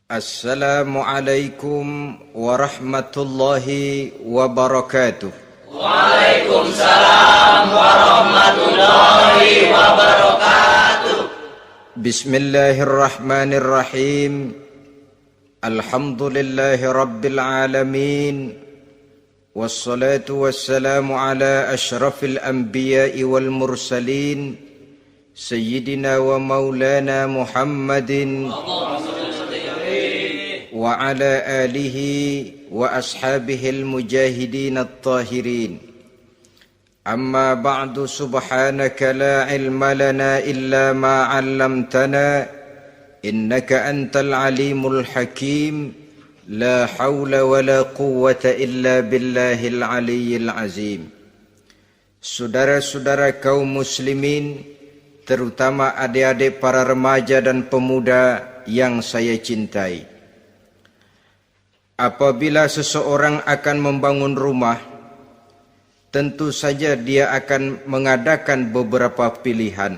Assalamualaikum warahmatullahi wabarakatuh. Waalaikumsalam warahmatullahi wabarakatuh. Bismillahirrahmanirrahim. Alhamdulillahi rabbil alamin. Wassalatu wassalamu ala ashrafil anbiya'i wal mursalin, Sayyidina wa maulana Muhammadin wa ala alihi wa ashabihil mujahidin at-tahirin. Amma ba'du, subhanaka la ilma lana illa ma 'allamtana innaka antal alimul hakim. La hawla wa la quwwata illa billahil aliyyil azim. Saudara-saudara kaum muslimin, terutama adik-adik para remaja dan pemuda yang saya cintai. Apabila seseorang akan membangun rumah, tentu saja dia akan mengadakan beberapa pilihan.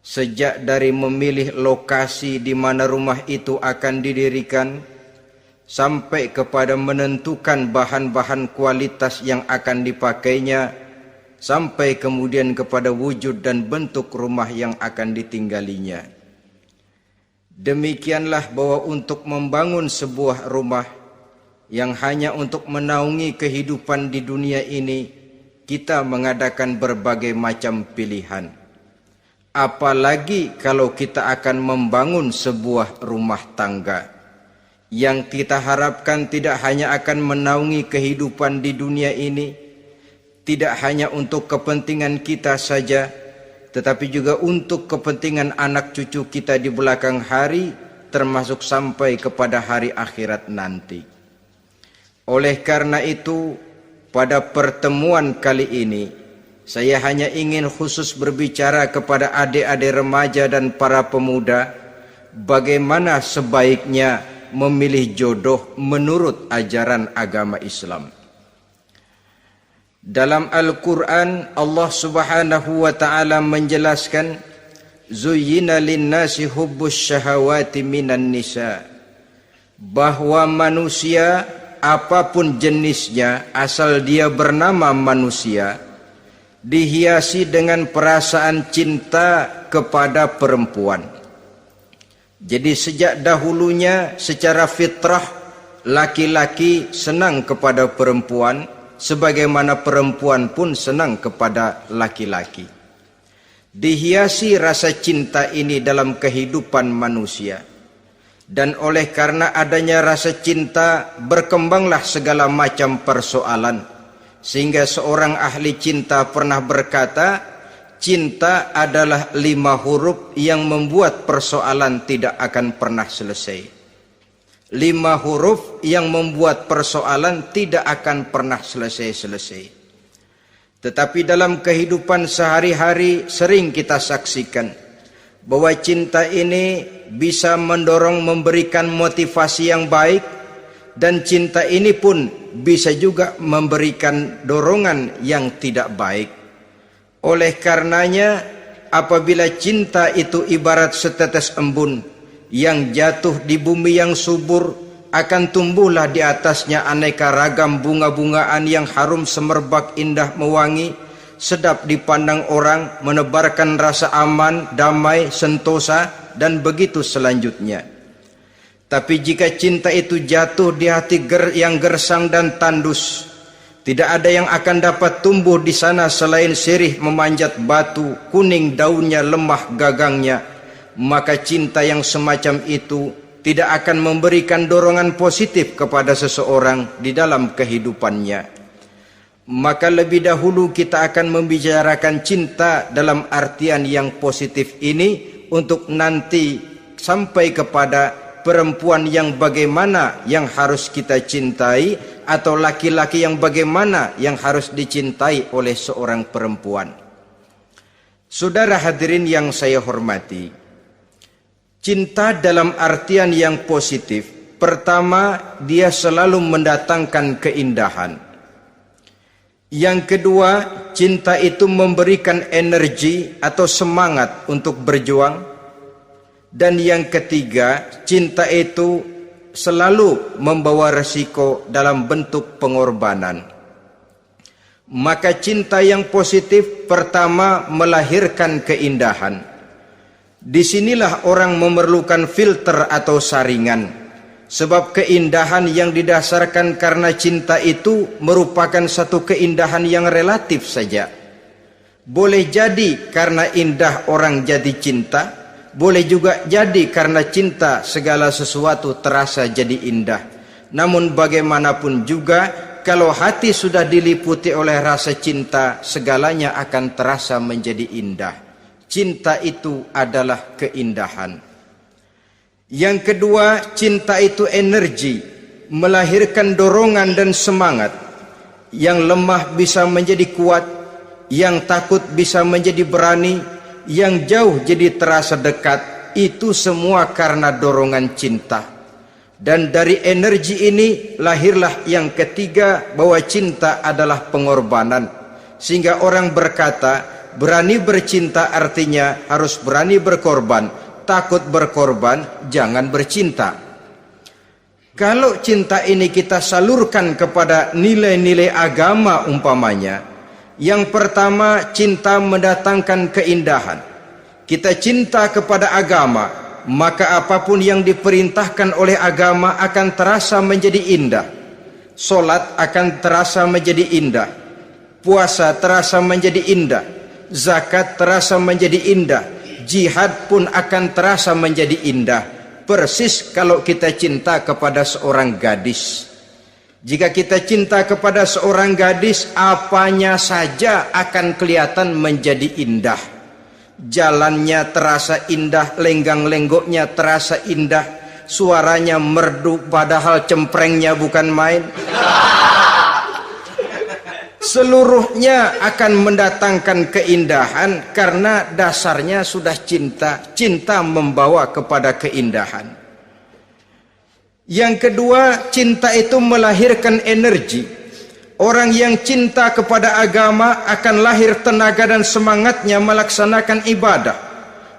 Sejak dari memilih lokasi di mana rumah itu akan didirikan, sampai kepada menentukan bahan-bahan kualitas yang akan dipakainya, sampai kemudian kepada wujud dan bentuk rumah yang akan ditinggalinya. Demikianlah bahwa untuk membangun sebuah rumah yang hanya untuk menaungi kehidupan di dunia ini, kita mengadakan berbagai macam pilihan. Apalagi kalau kita akan membangun sebuah rumah tangga yang kita harapkan tidak hanya akan menaungi kehidupan di dunia ini, tidak hanya untuk kepentingan kita saja, tetapi juga untuk kepentingan anak cucu kita di belakang hari, termasuk sampai kepada hari akhirat nanti. Oleh karena itu, pada pertemuan kali ini, saya hanya ingin khusus berbicara kepada adik-adik remaja dan para pemuda, bagaimana sebaiknya memilih jodoh menurut ajaran agama Islam. Dalam Al-Quran, Allah Subhanahu wa ta'ala menjelaskan, Zuyyina linnasi hubbus syahawati minan nisa, bahwa manusia apapun jenisnya, asal dia bernama manusia, dihiasi dengan perasaan cinta kepada perempuan. Jadi sejak dahulunya secara fitrah, laki-laki senang kepada perempuan, sebagaimana perempuan pun senang kepada laki-laki. Dihiasi rasa cinta ini dalam kehidupan manusia. Dan oleh karena adanya rasa cinta, berkembanglah segala macam persoalan. Sehingga seorang ahli cinta pernah berkata, cinta adalah 5 huruf yang membuat persoalan tidak akan pernah selesai. 5 huruf yang membuat persoalan tidak akan pernah selesai-selesai. Tetapi dalam kehidupan sehari-hari sering kita saksikan bahwa cinta ini bisa mendorong, memberikan motivasi yang baik, dan cinta ini pun bisa juga memberikan dorongan yang tidak baik. Oleh karenanya, apabila cinta itu ibarat setetes embun yang jatuh di bumi yang subur, akan tumbuhlah di atasnya aneka ragam bunga-bungaan yang harum semerbak, indah, mewangi, sedap dipandang orang, menebarkan rasa aman, damai, sentosa, dan begitu selanjutnya. Tapi jika cinta itu jatuh di hati yang gersang dan tandus, tidak ada yang akan dapat tumbuh di sana selain sirih memanjat batu, kuning daunnya, lemah gagangnya, maka cinta yang semacam itu tidak akan memberikan dorongan positif kepada seseorang di dalam kehidupannya. Maka lebih dahulu kita akan membicarakan cinta dalam artian yang positif ini, untuk nanti sampai kepada perempuan yang bagaimana yang harus kita cintai, atau laki-laki yang bagaimana yang harus dicintai oleh seorang perempuan. Saudara hadirin yang saya hormati, cinta dalam artian yang positif, pertama, dia selalu mendatangkan keindahan. Yang kedua, cinta itu memberikan energi atau semangat untuk berjuang. Dan yang ketiga, cinta itu selalu membawa resiko dalam bentuk pengorbanan. Maka cinta yang positif pertama melahirkan keindahan. Disinilah orang memerlukan filter atau saringan. Sebab keindahan yang didasarkan karena cinta itu merupakan satu keindahan yang relatif saja. Boleh jadi karena indah orang jadi cinta, boleh juga jadi karena cinta segala sesuatu terasa jadi indah. Namun bagaimanapun juga, kalau hati sudah diliputi oleh rasa cinta, segalanya akan terasa menjadi indah. Cinta itu adalah keindahan. Yang kedua, cinta itu energi, melahirkan dorongan dan semangat. Yang lemah bisa menjadi kuat, yang takut bisa menjadi berani, yang jauh jadi terasa dekat. Itu semua karena dorongan cinta. Dan dari energi ini lahirlah yang ketiga, bahwa cinta adalah pengorbanan. Sehingga orang berkata, berani bercinta artinya harus berani berkorban. Takut berkorban, jangan bercinta. Kalau cinta ini kita salurkan kepada nilai-nilai agama umpamanya, yang pertama, cinta mendatangkan keindahan. Kita cinta kepada agama, maka apapun yang diperintahkan oleh agama akan terasa menjadi indah. Solat akan terasa menjadi indah, puasa terasa menjadi indah, zakat terasa menjadi indah, jihad pun akan terasa menjadi indah. Persis kalau kita cinta kepada seorang gadis. Jika kita cinta kepada seorang gadis, apanya saja akan kelihatan menjadi indah. Jalannya terasa indah, lenggang-lenggoknya terasa indah, suaranya merdu padahal cemprengnya bukan main. Seluruhnya akan mendatangkan keindahan karena dasarnya sudah cinta. Cinta membawa kepada keindahan. Yang kedua, cinta itu melahirkan energi. Orang yang cinta kepada agama akan lahir tenaga dan semangatnya melaksanakan ibadah,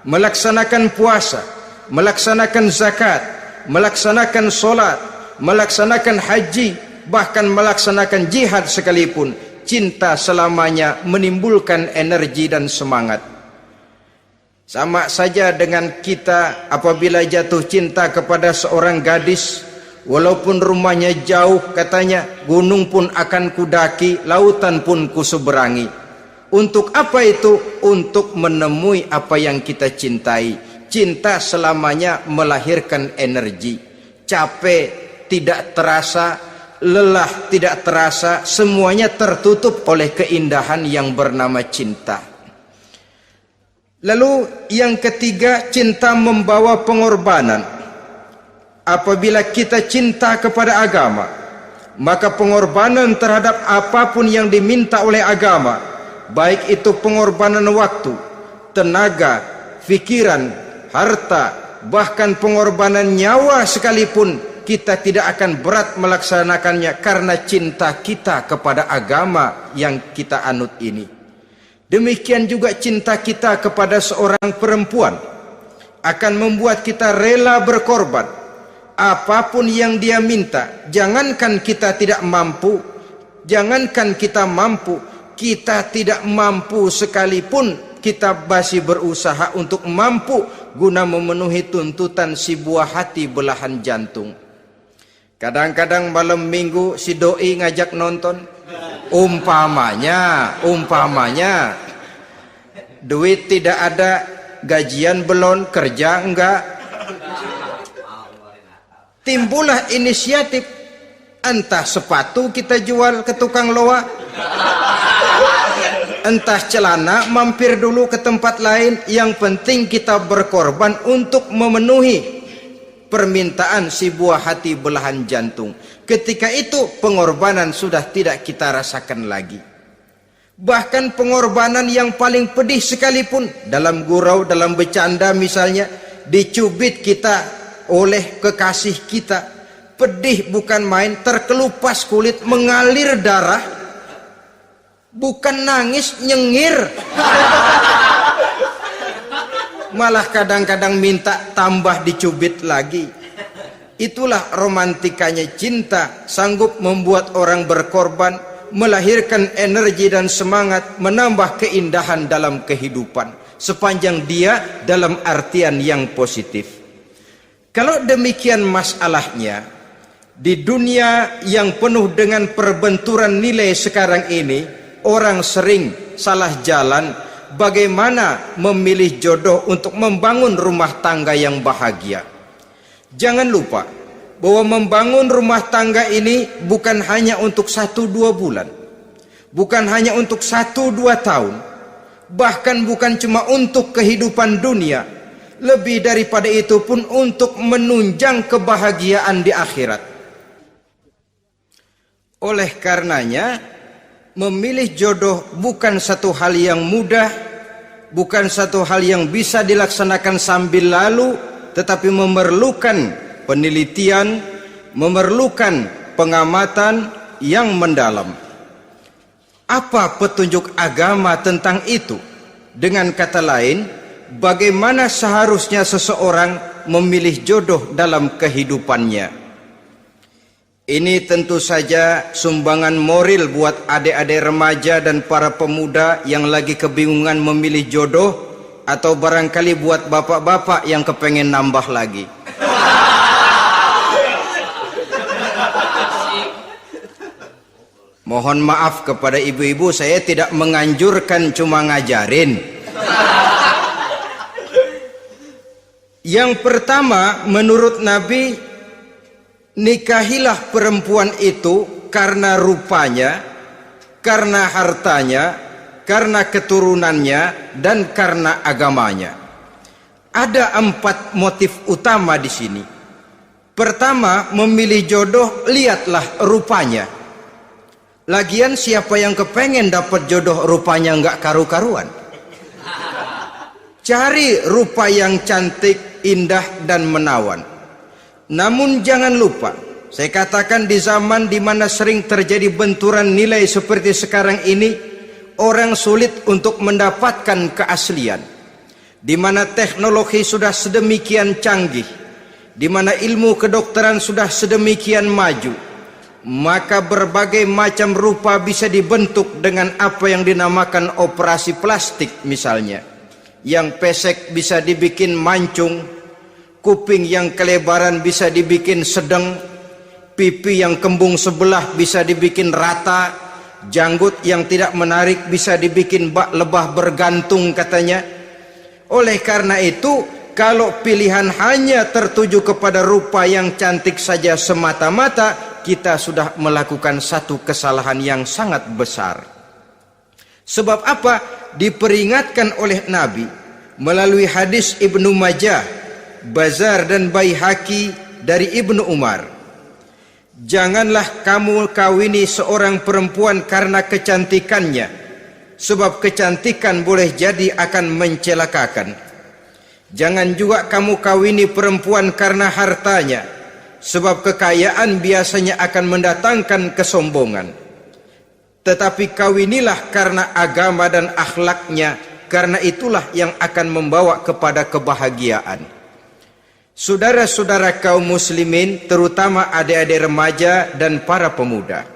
melaksanakan puasa, melaksanakan zakat, melaksanakan solat, melaksanakan haji, bahkan melaksanakan jihad sekalipun. Cinta selamanya menimbulkan energi dan semangat. Sama saja dengan kita apabila jatuh cinta kepada seorang gadis, walaupun rumahnya jauh, katanya, gunung pun akan kudaki, lautan pun kuseberangi. Untuk apa itu? Untuk menemui apa yang kita cintai. Cinta selamanya melahirkan energi. Capek tidak terasa, lelah tidak terasa, semuanya tertutup oleh keindahan yang bernama cinta. Lalu yang ketiga, cinta membawa pengorbanan. Apabila kita cinta kepada agama, maka pengorbanan terhadap apapun yang diminta oleh agama, baik itu pengorbanan waktu, tenaga, pikiran, harta, bahkan pengorbanan nyawa sekalipun, kita tidak akan berat melaksanakannya karena cinta kita kepada agama yang kita anut ini. Demikian juga cinta kita kepada seorang perempuan akan membuat kita rela berkorban. Apapun yang dia minta, jangankan kita tidak mampu, jangankan kita mampu, kita tidak mampu sekalipun, kita masih berusaha untuk mampu guna memenuhi tuntutan si buah hati belahan jantung. Kadang-kadang malam minggu si doi ngajak nonton. Umpamanya duit tidak ada, gajian belum, kerja enggak. Timbullah inisiatif, entah sepatu kita jual ke tukang loa, entah celana mampir dulu ke tempat lain. Yang penting kita berkorban untuk memenuhi permintaan si buah hati belahan jantung. Ketika itu pengorbanan sudah tidak kita rasakan lagi. Bahkan pengorbanan yang paling pedih sekalipun, dalam gurau, dalam bercanda misalnya, dicubit kita oleh kekasih kita, pedih bukan main, terkelupas kulit, mengalir darah, bukan nangis, nyengir. malah kadang-kadang minta tambah dicubit lagi. Itulah romantikanya cinta, sanggup membuat orang berkorban, melahirkan energi dan semangat, menambah keindahan dalam kehidupan, sepanjang dia dalam artian yang positif. Kalau demikian masalahnya, di dunia yang penuh dengan perbenturan nilai sekarang ini, orang sering salah jalan bagaimana memilih jodoh untuk membangun rumah tangga yang bahagia. Jangan lupa bahwa membangun rumah tangga ini bukan hanya untuk 1-2 bulan, bukan hanya untuk 1-2 tahun, bahkan bukan cuma untuk kehidupan dunia, lebih daripada itu pun untuk menunjang kebahagiaan di akhirat. Oleh karenanya, memilih jodoh bukan satu hal yang mudah, bukan satu hal yang bisa dilaksanakan sambil lalu, tetapi memerlukan penelitian, memerlukan pengamatan yang mendalam. Apa petunjuk agama tentang itu? Dengan kata lain, bagaimana seharusnya seseorang memilih jodoh dalam kehidupannya? Ini tentu saja sumbangan moral buat adik-adik remaja dan para pemuda yang lagi kebingungan memilih jodoh, atau barangkali buat bapak-bapak yang kepengen nambah lagi. Mohon maaf kepada ibu-ibu, saya tidak menganjurkan, cuma ngajarin. Yang pertama, menurut Nabi, nikahilah perempuan itu karena rupanya, karena hartanya, karena keturunannya, dan karena agamanya. Ada 4 motif utama di sini. Pertama, memilih jodoh, lihatlah rupanya. Lagian siapa yang kepengen dapat jodoh rupanya nggak karu-karuan? Cari rupa yang cantik, indah, dan menawan. Namun jangan lupa, saya katakan di zaman di mana sering terjadi benturan nilai seperti sekarang ini, orang sulit untuk mendapatkan keaslian. Di mana teknologi sudah sedemikian canggih, di mana ilmu kedokteran sudah sedemikian maju, maka berbagai macam rupa bisa dibentuk dengan apa yang dinamakan operasi plastik misalnya. Yang pesek bisa dibikin mancung, kuping yang kelebaran bisa dibikin sedang, pipi yang kembung sebelah bisa dibikin rata, janggut yang tidak menarik bisa dibikin bak lebah bergantung katanya. Oleh karena itu, kalau pilihan hanya tertuju kepada rupa yang cantik saja semata-mata, kita sudah melakukan satu kesalahan yang sangat besar. Sebab apa? Diperingatkan oleh Nabi melalui hadis Ibnu Majah, Bazar dan Baihaqi dari Ibnu Umar. Janganlah kamu kawini seorang perempuan karena kecantikannya, sebab kecantikan boleh jadi akan mencelakakan. Jangan juga kamu kawini perempuan karena hartanya, sebab kekayaan biasanya akan mendatangkan kesombongan. Tetapi kawinilah karena agama dan akhlaknya, karena itulah yang akan membawa kepada kebahagiaan. Saudara-saudara kaum muslimin, terutama adik-adik remaja dan para pemuda,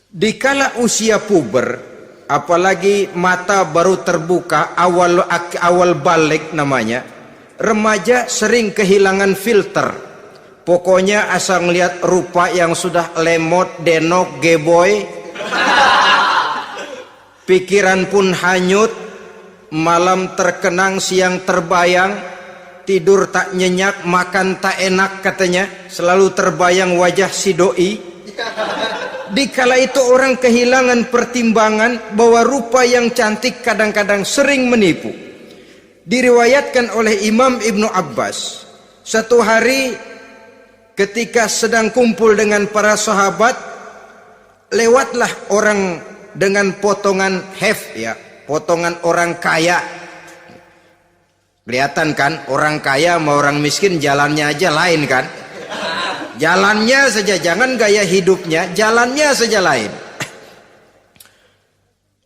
dikala usia puber, apalagi mata baru terbuka, awal balik namanya, remaja sering kehilangan filter. Pokoknya asal ngelihat rupa yang sudah lemot, denok, geboy, pikiran pun hanyut, malam terkenang, siang terbayang, tidur tak nyenyak, makan tak enak katanya, selalu terbayang wajah si doi. Dikala itu orang kehilangan pertimbangan bahwa rupa yang cantik kadang-kadang sering menipu. Diriwayatkan oleh Imam Ibnu Abbas, satu hari ketika sedang kumpul dengan para sahabat, lewatlah orang dengan potongan potongan orang kaya. Kelihatan kan, orang kaya sama orang miskin jalannya aja lain kan. Jalannya saja, jangan gaya hidupnya, jalannya saja lain.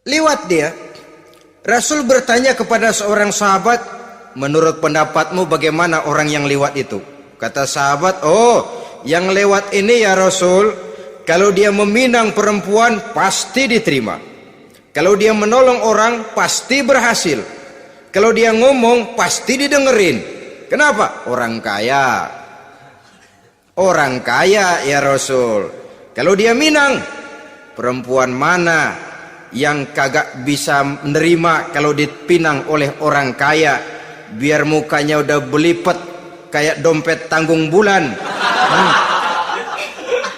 Liwat dia, Rasul bertanya kepada seorang sahabat, menurut pendapatmu bagaimana orang yang lewat itu? Kata sahabat, oh yang lewat ini ya Rasul, kalau dia meminang perempuan pasti diterima. Kalau dia menolong orang pasti berhasil. Kalau dia ngomong pasti didengerin. Kenapa? Orang kaya. Orang kaya ya Rasul. Kalau dia minang, perempuan mana yang kagak bisa menerima kalau dipinang oleh orang kaya, biar mukanya udah belipet kayak dompet tanggung bulan.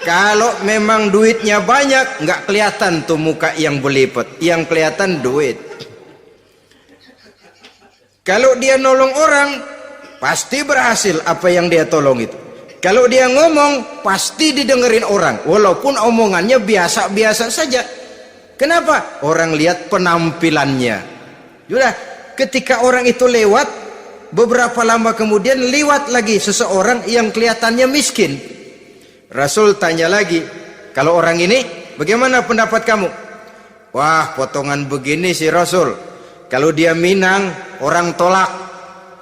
Kalau memang duitnya banyak, nggak kelihatan tuh muka yang belipet, yang kelihatan duit. Kalau dia nolong orang, pasti berhasil apa yang dia tolong itu. Kalau dia ngomong, pasti didengerin orang, walaupun omongannya biasa-biasa saja. Kenapa? Orang lihat penampilannya. Sudah, ketika orang itu lewat, beberapa lama kemudian lewat lagi seseorang yang kelihatannya miskin. Rasul tanya lagi, kalau orang ini bagaimana pendapat kamu? Wah, potongan begini sih Rasul. Kalau dia minang, orang tolak.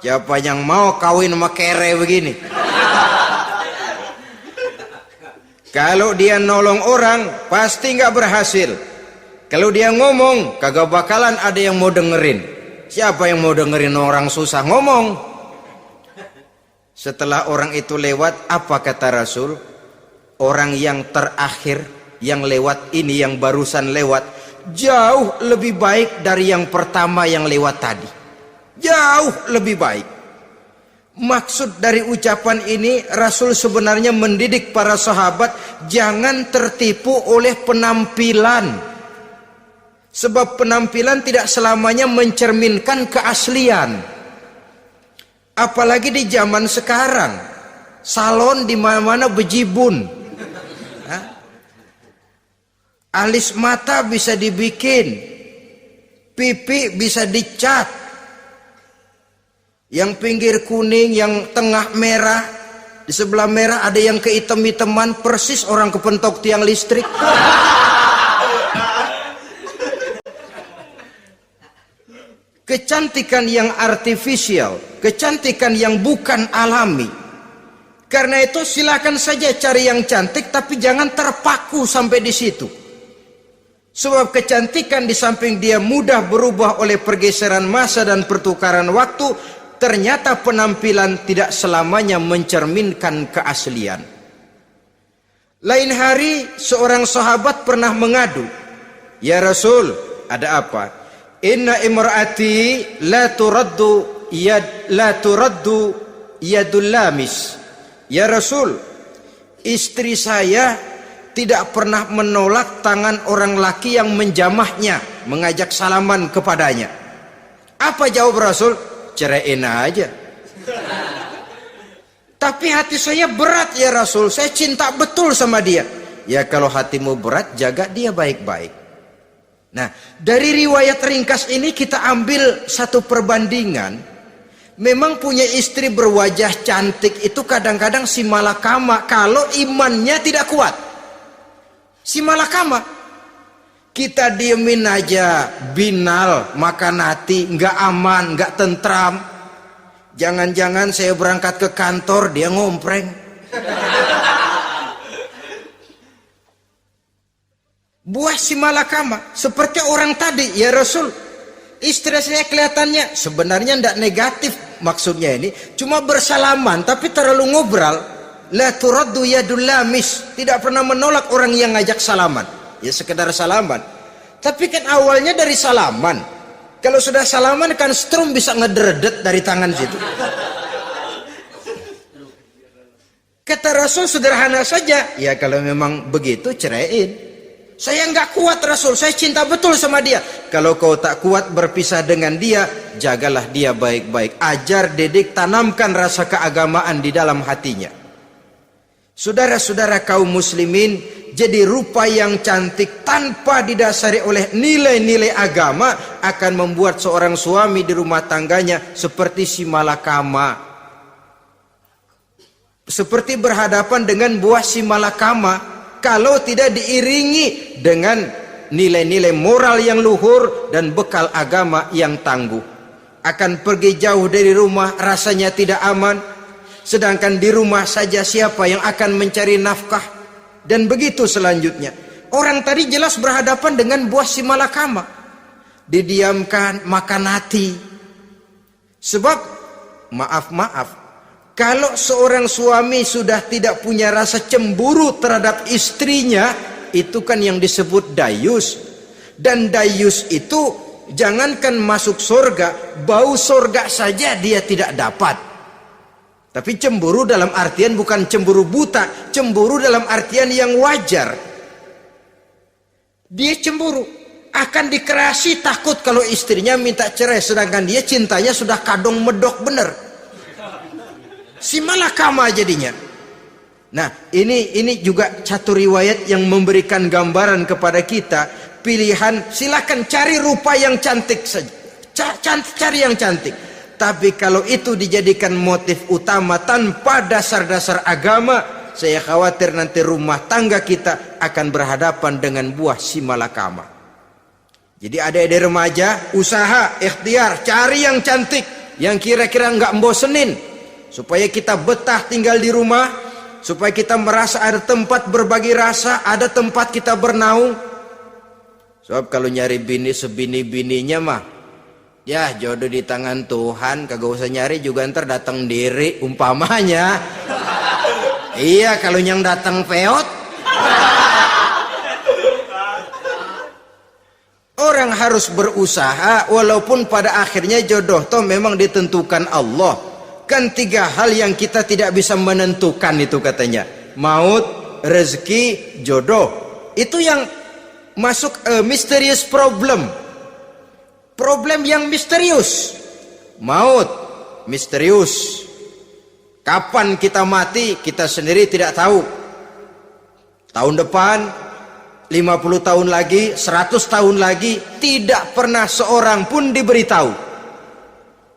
Siapa yang mau kawin sama kere begini? Kalau dia nolong orang, pasti nggak berhasil. Kalau dia ngomong, kagak bakalan ada yang mau dengerin. Siapa yang mau dengerin orang susah ngomong? Setelah orang itu lewat, apa kata Rasul? Orang yang terakhir, yang lewat ini, yang barusan lewat, jauh lebih baik dari yang pertama yang lewat tadi. Jauh lebih baik. Maksud dari ucapan ini, Rasul sebenarnya mendidik para sahabat jangan tertipu oleh penampilan. Sebab penampilan tidak selamanya mencerminkan keaslian. Apalagi di zaman sekarang, salon di mana-mana bejibun. Alis mata bisa dibikin, pipi bisa dicat. Yang pinggir kuning, yang tengah merah, di sebelah merah ada yang kehitam-hitaman, persis orang kepentok tiang listrik. Kecantikan yang artifisial, kecantikan yang bukan alami. Karena itu silakan saja cari yang cantik, tapi jangan terpaku sampai di situ. Sebab kecantikan di samping dia mudah berubah oleh pergeseran masa dan pertukaran waktu, ternyata penampilan tidak selamanya mencerminkan keaslian. Lain hari seorang sahabat pernah mengadu, "Ya Rasul, ada apa? Inna imraati la turaddu yadul lamis." Ya Rasul, istri saya tidak pernah menolak tangan orang laki yang menjamahnya, mengajak salaman kepadanya. Apa jawab Rasul? Ceraiin aja. Tapi hati saya berat ya Rasul, saya cinta betul sama dia. Ya kalau hatimu berat, jaga dia baik-baik. Nah, dari riwayat ringkas ini kita ambil satu perbandingan. Memang punya istri berwajah cantik itu kadang-kadang si malakama kalau imannya tidak kuat. Si malakama, kita diemin aja, binal, makan hati, nggak aman, nggak tentram. Jangan-jangan saya berangkat ke kantor, dia ngompreng. Buah si malakama, seperti orang tadi, ya Rasul. Istri saya kelihatannya sebenarnya tidak negatif maksudnya ini, cuma bersalaman, tapi terlalu ngobrol. La turaddu yadul lamis, tidak pernah menolak orang yang ngajak salaman. Ya sekedar salaman. Tapi kan awalnya dari salaman. Kalau sudah salaman kan strum bisa ngederdet dari tangan situ. Kata Rasul sederhana saja. Ya kalau memang begitu ceraiin. Saya nggak kuat Rasul, saya cinta betul sama dia. Kalau kau tak kuat berpisah dengan dia, jagalah dia baik-baik. Ajar, didik, tanamkan rasa keagamaan di dalam hatinya. Saudara-saudara kaum muslimin, jadi rupa yang cantik tanpa didasari oleh nilai-nilai agama akan membuat seorang suami di rumah tangganya seperti si malakama. Seperti berhadapan dengan buah si malakama kalau tidak diiringi dengan nilai-nilai moral yang luhur dan bekal agama yang tangguh. akan pergi jauh dari rumah rasanya tidak aman, sedangkan di rumah saja siapa yang akan mencari nafkah, dan begitu selanjutnya. Orang tadi jelas berhadapan dengan buah si malakama, didiamkan, makan hati. Sebab maaf, kalau seorang suami sudah tidak punya rasa cemburu terhadap istrinya, itu kan yang disebut dayus. Dan dayus itu jangankan masuk surga, bau surga saja dia tidak dapat. Tapi cemburu dalam artian bukan cemburu buta, cemburu dalam artian yang wajar. Dia cemburu, akan dikerasi takut kalau istrinya minta cerai, sedangkan dia cintanya sudah kadung medok bener. Si malakama jadinya. Nah, ini juga catur riwayat yang memberikan gambaran kepada kita. Pilihan, silakan cari rupa yang cantik saja, cari yang cantik. Tapi kalau itu dijadikan motif utama tanpa dasar-dasar agama, saya khawatir nanti rumah tangga kita akan berhadapan dengan buah si malakama. Jadi adik-adik remaja, usaha, ikhtiar, cari yang cantik, yang kira-kira nggak membosenin, supaya kita betah tinggal di rumah, supaya kita merasa ada tempat berbagi rasa, ada tempat kita bernaung. Sebab kalau nyari bini sebini-bininya mah, ya jodoh di tangan Tuhan, kagak usah nyari juga ntar datang diri umpamanya. Iya, kalau yang datang peot. Orang harus berusaha, walaupun pada akhirnya jodoh toh memang ditentukan Allah. Kan 3 hal yang kita tidak bisa menentukan itu katanya. Maut, rezeki, jodoh. Itu yang masuk mysterious problem. Problem yang misterius. Maut, misterius. Kapan kita mati, kita sendiri tidak tahu. Tahun depan, 50 tahun lagi, 100 tahun lagi, tidak pernah seorang pun diberitahu.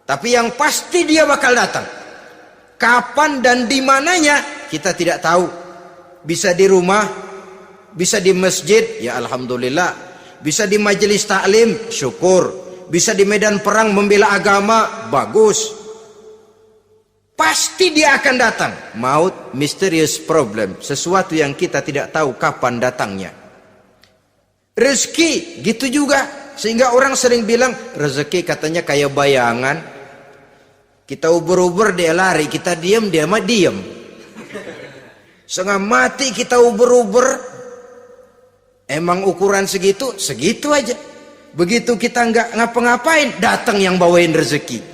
Tapi yang pasti dia bakal datang. Kapan dan di mananya, kita tidak tahu. Bisa di rumah, bisa di masjid, ya alhamdulillah. Bisa di majelis taklim, syukur. Bisa di medan perang membela agama, bagus. Pasti dia akan datang. Maut, mysterious problem, sesuatu yang kita tidak tahu kapan datangnya. Rezeki, gitu juga. Sehingga orang sering bilang, rezeki katanya kayak bayangan. Kita uber-uber, dia lari. Kita diam, dia mah diam. Setengah mati kita uber-uber. Emang ukuran segitu, segitu aja. Begitu kita nggak ngapa-ngapain, datang yang bawain rezeki.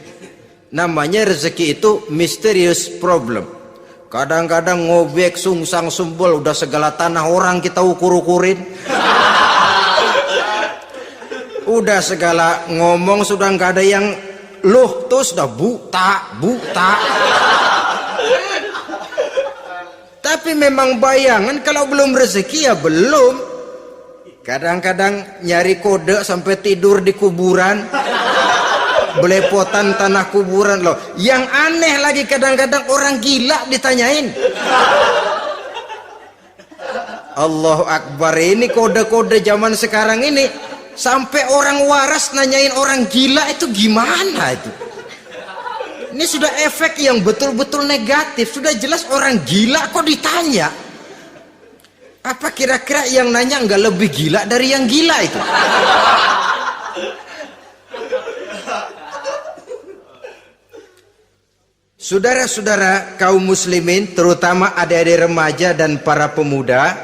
Namanya rezeki itu mysterious problem. Kadang-kadang ngobek, sungsang, sumbul, udah segala tanah orang kita ukur-ukurin. Udah segala ngomong sudah nggak ada yang loh, tuh sudah buta. Tapi memang bayangan, kalau belum rezeki ya belum. Kadang-kadang nyari kode sampai tidur di kuburan, belepotan tanah kuburan loh. Yang aneh lagi kadang-kadang orang gila ditanyain. Allahu Akbar, ini kode-kode zaman sekarang ini. Sampai orang waras nanyain orang gila, itu gimana itu? Ini sudah efek yang betul-betul negatif. Sudah jelas orang gila kok ditanya. Apa kira-kira yang nanya nggak lebih gila dari yang gila itu? Saudara-saudara kaum muslimin, terutama adik-adik remaja dan para pemuda,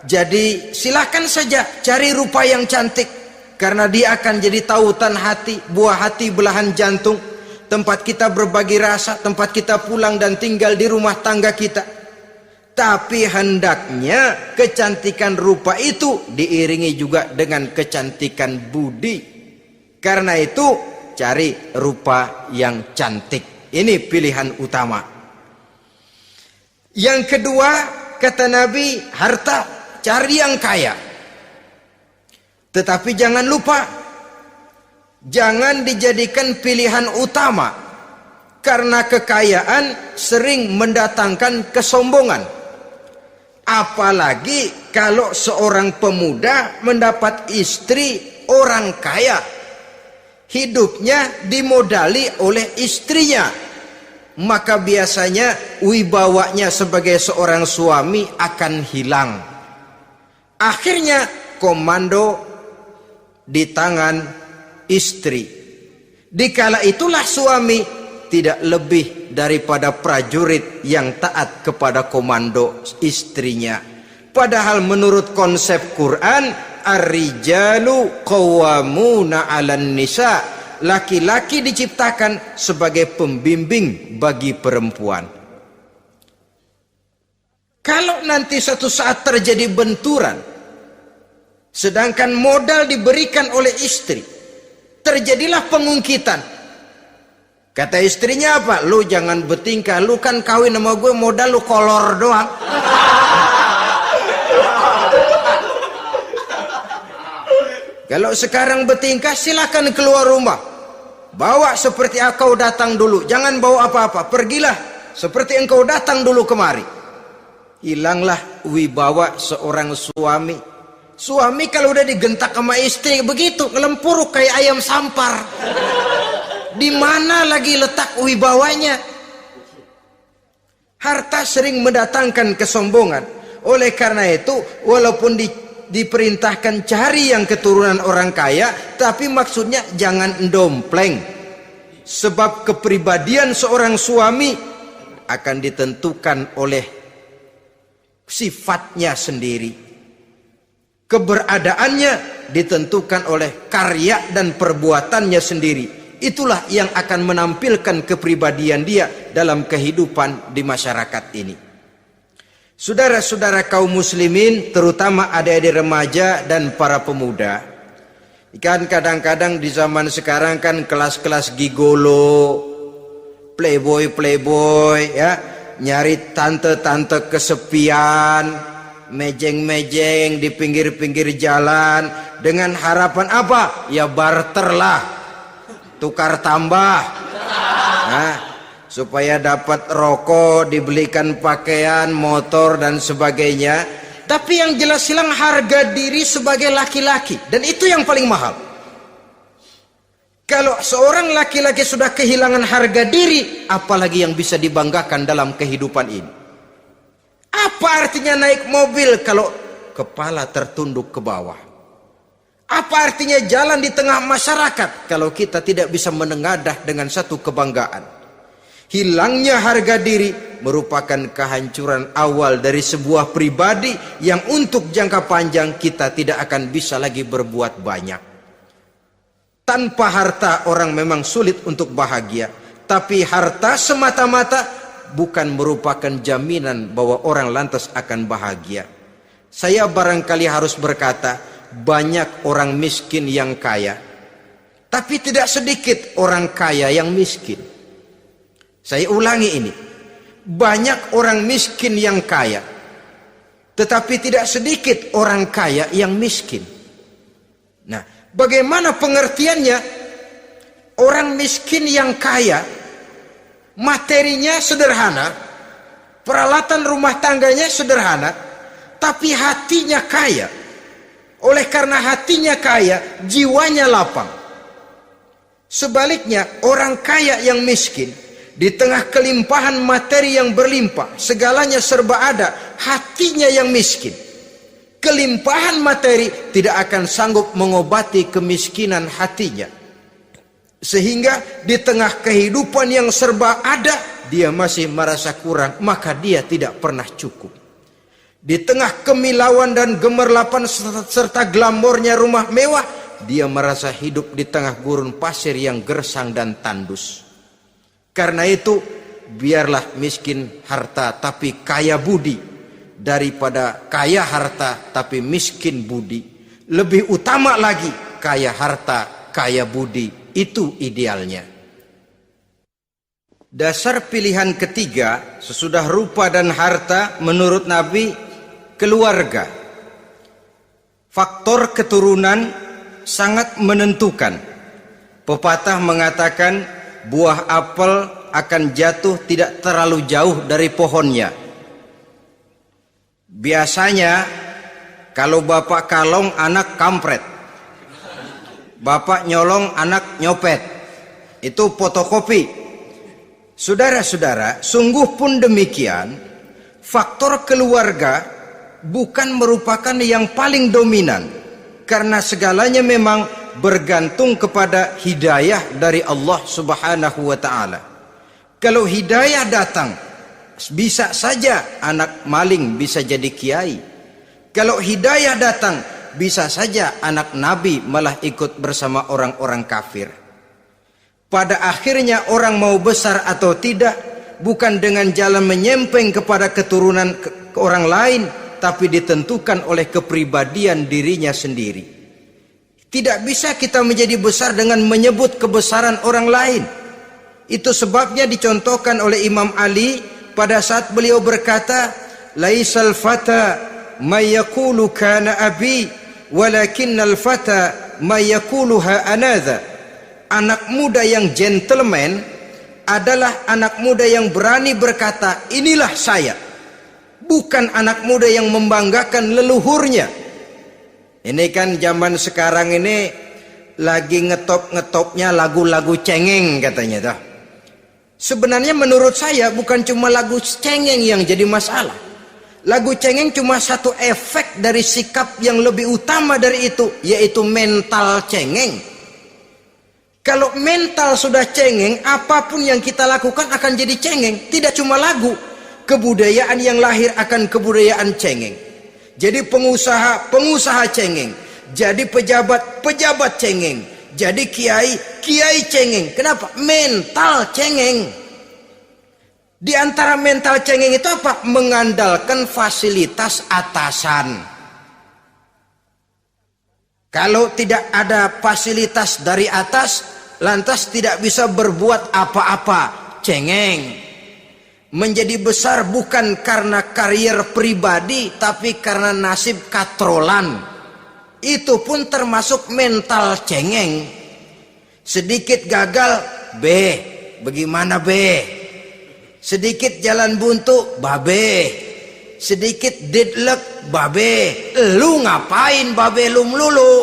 jadi silakan saja cari rupa yang cantik, karena dia akan jadi tautan hati, buah hati belahan jantung, tempat kita berbagi rasa, tempat kita pulang dan tinggal di rumah tangga kita. Tapi hendaknya kecantikan rupa itu diiringi juga dengan kecantikan budi. Karena itu cari rupa yang cantik. Ini pilihan utama. Yang kedua, kata Nabi, harta, cari yang kaya. Tetapi jangan lupa, jangan dijadikan pilihan utama, karena kekayaan sering mendatangkan kesombongan. Apalagi kalau seorang pemuda mendapat istri orang kaya, hidupnya dimodali oleh istrinya, maka biasanya wibawanya sebagai seorang suami akan hilang. Akhirnya komando di tangan istri. Dikala itulah suami tidak lebih daripada prajurit yang taat kepada komando istrinya. Padahal menurut konsep Quran, ar-rijalu qawwamuna 'alan nisa, laki-laki diciptakan sebagai pembimbing bagi perempuan. Kalau nanti suatu saat terjadi benturan, sedangkan modal diberikan oleh istri, terjadilah pengungkitan. Kata istrinya apa? Lu jangan bertingkah, lu kan kawin sama gue modal lu kolor doang. Kalau sekarang bertingkah, silakan keluar rumah. Bawa seperti engkau datang dulu. Jangan bawa apa-apa. Pergilah seperti engkau datang dulu kemari. Hilanglah wibawa seorang suami. Suami kalau udah digentak sama istri begitu, ngelempuruk kayak ayam sampar. Di mana lagi letak wibawanya? Harta sering mendatangkan kesombongan. Oleh karena itu, walaupun diperintahkan cari yang keturunan orang kaya, tapi maksudnya jangan dompleng. Sebab kepribadian seorang suami akan ditentukan oleh sifatnya sendiri. Keberadaannya ditentukan oleh karya dan perbuatannya sendiri. Itulah yang akan menampilkan kepribadian dia dalam kehidupan di masyarakat ini. Saudara-saudara kaum muslimin, terutama adik-adik remaja dan para pemuda, kan kadang-kadang di zaman sekarang kan kelas-kelas gigolo, playboy ya, nyari tante-tante kesepian, mejeng-mejeng di pinggir-pinggir jalan dengan harapan apa? Ya barter lah, tukar tambah. Nah, supaya dapat rokok, dibelikan pakaian, motor dan sebagainya. Tapi yang jelas hilang harga diri sebagai laki-laki, dan itu yang paling mahal. Kalau seorang laki-laki sudah kehilangan harga diri, apalagi yang bisa dibanggakan dalam kehidupan ini? Apa artinya naik mobil kalau kepala tertunduk ke bawah? Apa artinya jalan di tengah masyarakat kalau kita tidak bisa menengadah dengan satu kebanggaan? Hilangnya harga diri merupakan kehancuran awal dari sebuah pribadi yang untuk jangka panjang kita tidak akan bisa lagi berbuat banyak. Tanpa harta orang memang sulit untuk bahagia, tapi harta semata-mata bukan merupakan jaminan bahwa orang lantas akan bahagia. Saya barangkali harus berkata, banyak orang miskin yang kaya, tapi tidak sedikit orang kaya yang miskin. Saya ulangi ini, banyak orang miskin yang kaya, tetapi tidak sedikit orang kaya yang miskin. Nah, bagaimana pengertiannya? Orang miskin yang kaya, materinya sederhana, peralatan rumah tangganya sederhana, tapi hatinya kaya. Oleh karena hatinya kaya, jiwanya lapang. Sebaliknya, orang kaya yang miskin, di tengah kelimpahan materi yang berlimpah, segalanya serba ada, hatinya yang miskin. Kelimpahan materi tidak akan sanggup mengobati kemiskinan hatinya. Sehingga di tengah kehidupan yang serba ada, dia masih merasa kurang, maka dia tidak pernah cukup. Di tengah kemilauan dan gemerlapan serta glamornya rumah mewah, dia merasa hidup di tengah gurun pasir yang gersang dan tandus. Karena itu, biarlah miskin harta tapi kaya budi, daripada kaya harta tapi miskin budi. Lebih utama lagi kaya harta, kaya budi. Itu idealnya. Dasar pilihan ketiga sesudah rupa dan harta menurut Nabi, keluarga. Faktor keturunan sangat menentukan. Pepatah mengatakan, buah apel akan jatuh tidak terlalu jauh dari pohonnya. Biasanya kalau bapak kalong, anak kampret. Bapak nyolong, anak nyopet. Itu fotokopi. Saudara-saudara, sungguh pun demikian, faktor keluarga bukan merupakan yang paling dominan, karena segalanya memang bergantung kepada hidayah dari Allah Subhanahu wa ta'ala. Kalau hidayah datang, bisa saja anak maling bisa jadi kiai. Kalau hidayah datang, bisa saja anak nabi malah ikut bersama orang-orang kafir. Pada akhirnya orang mau besar atau tidak bukan dengan jalan menyempeng kepada keturunan ke orang lain, tapi ditentukan oleh kepribadian dirinya sendiri. Tidak bisa kita menjadi besar dengan menyebut kebesaran orang lain. Itu sebabnya dicontohkan oleh Imam Ali pada saat beliau berkata, laisal fata may yaqulu kana abi walakinnal fata may yaquluha anadha. Anak muda yang gentleman adalah anak muda yang berani berkata, inilah saya. Bukan anak muda yang membanggakan leluhurnya. Ini kan zaman sekarang ini lagi ngetop-ngetopnya lagu-lagu cengeng katanya. Sebenarnya menurut saya bukan cuma lagu cengeng yang jadi masalah. Lagu cengeng cuma satu efek dari sikap yang lebih utama dari itu, yaitu mental cengeng. Kalau mental sudah cengeng, apapun yang kita lakukan akan jadi cengeng. Tidak cuma lagu, kebudayaan yang lahir akan kebudayaan cengeng. Jadi pengusaha cengeng. Jadi pejabat cengeng. Jadi kiai cengeng. Kenapa? Mental cengeng. Di antara mental cengeng itu apa? Mengandalkan fasilitas atasan. Kalau tidak ada fasilitas dari atas, lantas tidak bisa berbuat apa-apa, cengeng. Menjadi besar bukan karena karier pribadi, tapi karena nasib katrolan. Itu pun termasuk mental cengeng. Sedikit gagal, bagaimana sedikit jalan buntu, sedikit deadlock, lu ngapain lu melulu?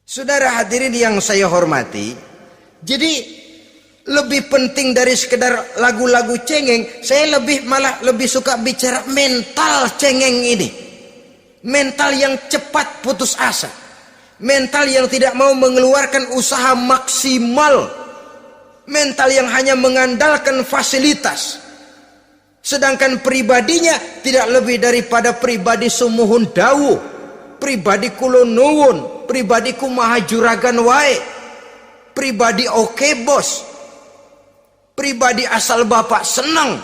Saudara hadirin yang saya hormati, jadi lebih penting dari sekedar lagu-lagu cengeng, saya malah lebih suka bicara mental cengeng ini. Mental yang cepat putus asa, mental yang tidak mau mengeluarkan usaha maksimal, mental yang hanya mengandalkan fasilitas. Sedangkan pribadinya tidak lebih daripada pribadi sumuhun dawu, pribadi kulon nuwun, pribadiku maha juragan wae, pribadi oke bos, pribadi asal bapak senang.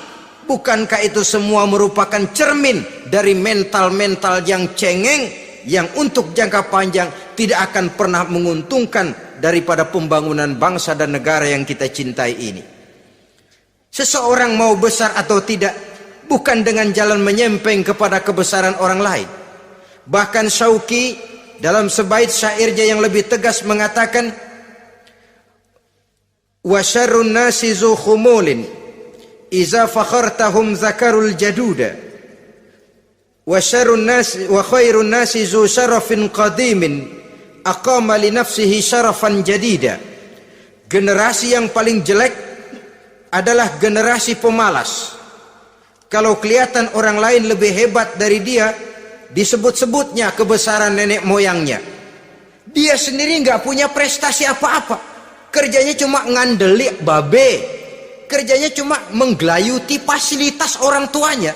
Bukankah itu semua merupakan cermin dari mental-mental yang cengeng, yang untuk jangka panjang tidak akan pernah menguntungkan daripada pembangunan bangsa dan negara yang kita cintai ini. Seseorang mau besar atau tidak bukan dengan jalan menyempeng kepada kebesaran orang lain. Bahkan Syauqi dalam sebaik syairnya yang lebih tegas mengatakan, wa syarrun nasi zu khumulin iza fakhartahum zakarul jaduda wa syarrun nasi wa khairun nasi zu syarafin qadimin aqama li nafsihi syarafan jadida. Generasi yang paling jelek adalah generasi pemalas. Kalau kelihatan orang lain lebih hebat dari dia, disebut-sebutnya kebesaran nenek moyangnya. Dia sendiri nggak punya prestasi apa-apa. Kerjanya cuma ngandeli kerjanya cuma menggelayuti fasilitas orang tuanya.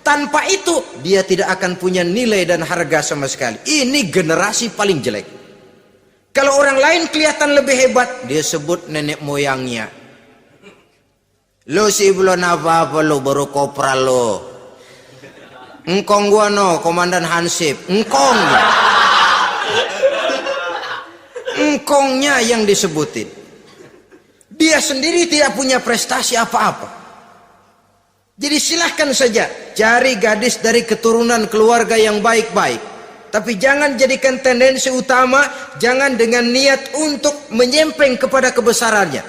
Tanpa itu dia tidak akan punya nilai dan harga sama sekali. Ini generasi paling jelek. Kalau orang lain kelihatan lebih hebat, dia sebut nenek moyangnya. Lo sih belum apa-apa, lo baru kopral lo. Engkong gua no, komandan Hansip. Engkongnya yang disebutin. Dia sendiri tidak punya prestasi apa-apa. Jadi silahkan saja cari gadis dari keturunan keluarga yang baik-baik. Tapi jangan jadikan tendensi utama, jangan dengan niat untuk menyempeng kepada kebesarannya.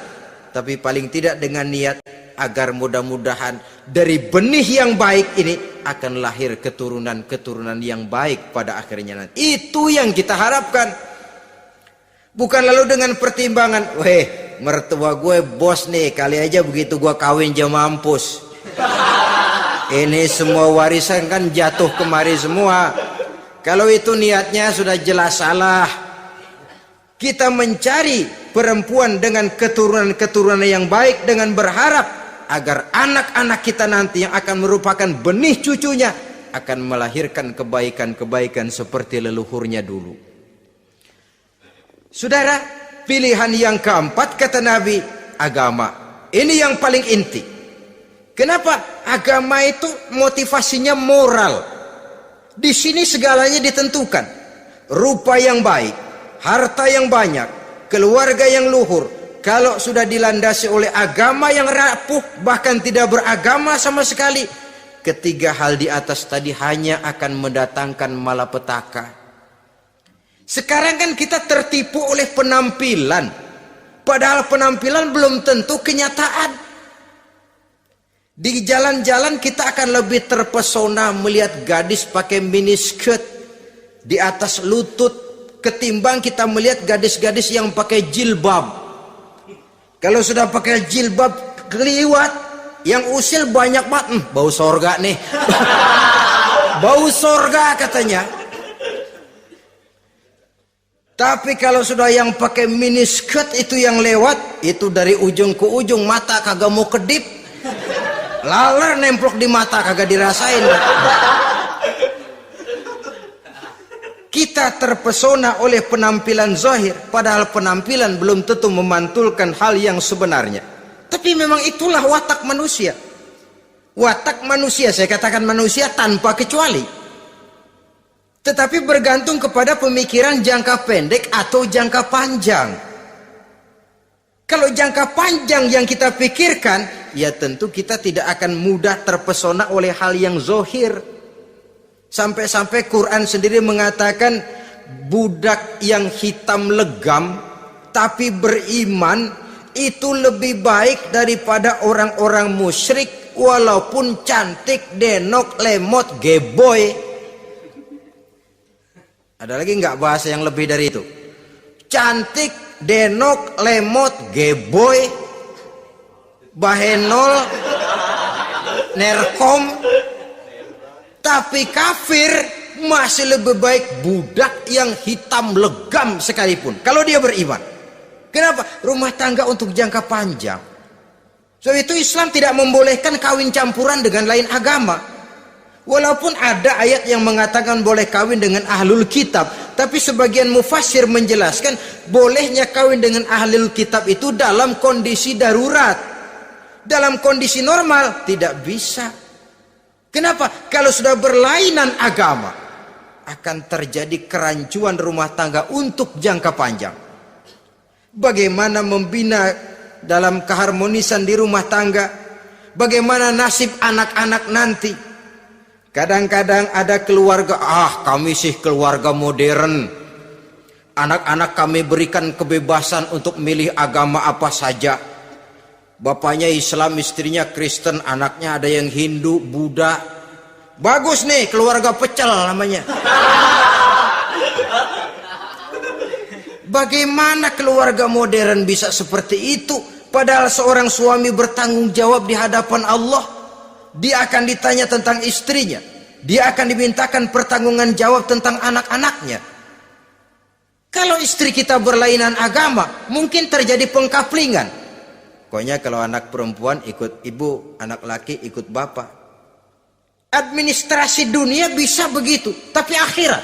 Tapi paling tidak dengan niat agar mudah-mudahan dari benih yang baik ini akan lahir keturunan-keturunan yang baik pada akhirnya nanti. Itu yang kita harapkan. Bukan lalu dengan pertimbangan, weh mertua gue bos nih, kali aja begitu gue kawin aja mampus. Ini semua warisan kan jatuh kemari semua. Kalau itu niatnya sudah jelas salah. Kita mencari perempuan dengan keturunan-keturunan yang baik dengan berharap agar anak-anak kita nanti yang akan merupakan benih cucunya akan melahirkan kebaikan-kebaikan seperti leluhurnya dulu. Saudara, pilihan yang keempat kata Nabi, agama. Ini yang paling inti. Kenapa? Agama itu motivasinya moral. Di sini segalanya ditentukan. Rupa yang baik, harta yang banyak, keluarga yang luhur. Kalau sudah dilandasi oleh agama yang rapuh, bahkan tidak beragama sama sekali, ketiga hal di atas tadi hanya akan mendatangkan malapetaka. Sekarang kan kita tertipu oleh penampilan, padahal penampilan belum tentu kenyataan. Di jalan-jalan kita akan lebih terpesona melihat gadis pakai miniskirt di atas lutut ketimbang kita melihat gadis-gadis yang pakai jilbab. Kalau sudah pakai jilbab keliwat, yang usil banyak banget, bau sorga nih. Bau sorga katanya. Tapi kalau sudah yang pakai miniskirt itu yang lewat, itu dari ujung ke ujung mata kagak mau kedip. Laler nemplok di mata kagak dirasain. Kita terpesona oleh penampilan zahir, padahal penampilan belum tentu memantulkan hal yang sebenarnya. Tapi memang itulah watak manusia. Watak manusia, saya katakan manusia tanpa kecuali. Tetapi bergantung kepada pemikiran jangka pendek atau jangka panjang. Kalau jangka panjang yang kita pikirkan, ya tentu kita tidak akan mudah terpesona oleh hal yang zahir. Sampai-sampai Quran sendiri mengatakan budak yang hitam legam tapi beriman itu lebih baik daripada orang-orang musyrik walaupun cantik, denok, lemot, geboy. Ada lagi nggak bahasa yang lebih dari itu? Cantik, denok, lemot, geboy, bahenol, nerkom. Tapi kafir masih lebih baik budak yang hitam legam sekalipun kalau dia beriman. Kenapa? Rumah tangga untuk jangka panjang. Sebab itu Islam tidak membolehkan kawin campuran dengan lain agama. Walaupun ada ayat yang mengatakan boleh kawin dengan ahlul kitab, tapi sebagian mufassir menjelaskan bolehnya kawin dengan ahlul kitab itu dalam kondisi darurat. Dalam kondisi normal tidak bisa. Kenapa? Kalau sudah berlainan agama, akan terjadi kerancuan rumah tangga untuk jangka panjang. Bagaimana membina dalam keharmonisan di rumah tangga? Bagaimana nasib anak-anak nanti? Kadang-kadang ada keluarga, kami sih keluarga modern. Anak-anak kami berikan kebebasan untuk milih agama apa saja. Bapaknya Islam, istrinya Kristen, anaknya ada yang Hindu, Buddha. Bagus nih, keluarga pecel namanya. Bagaimana keluarga modern bisa seperti itu? Padahal seorang suami bertanggung jawab di hadapan Allah. Dia akan ditanya tentang istrinya. Dia akan dimintakan pertanggungan jawab tentang anak-anaknya. Kalau istri kita berlainan agama, mungkin terjadi pengkaplingan. Pokoknya kalau anak perempuan ikut ibu, anak laki ikut bapak. Administrasi dunia bisa begitu, tapi akhirat,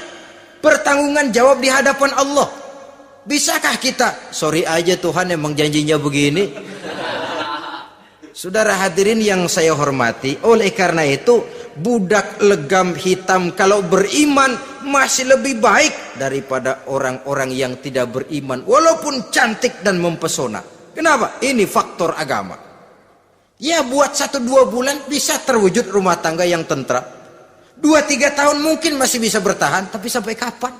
pertanggungan jawab di hadapan Allah. Bisakah kita? Sorry aja Tuhan emang janjinya begini. Saudara hadirin yang saya hormati, oleh karena itu budak legam hitam kalau beriman masih lebih baik daripada orang-orang yang tidak beriman walaupun cantik dan mempesona. Kenapa? Ini faktor agama. Ya buat 1-2 bulan bisa terwujud rumah tangga yang tentram. 2-3 tahun mungkin masih bisa bertahan, tapi sampai kapan?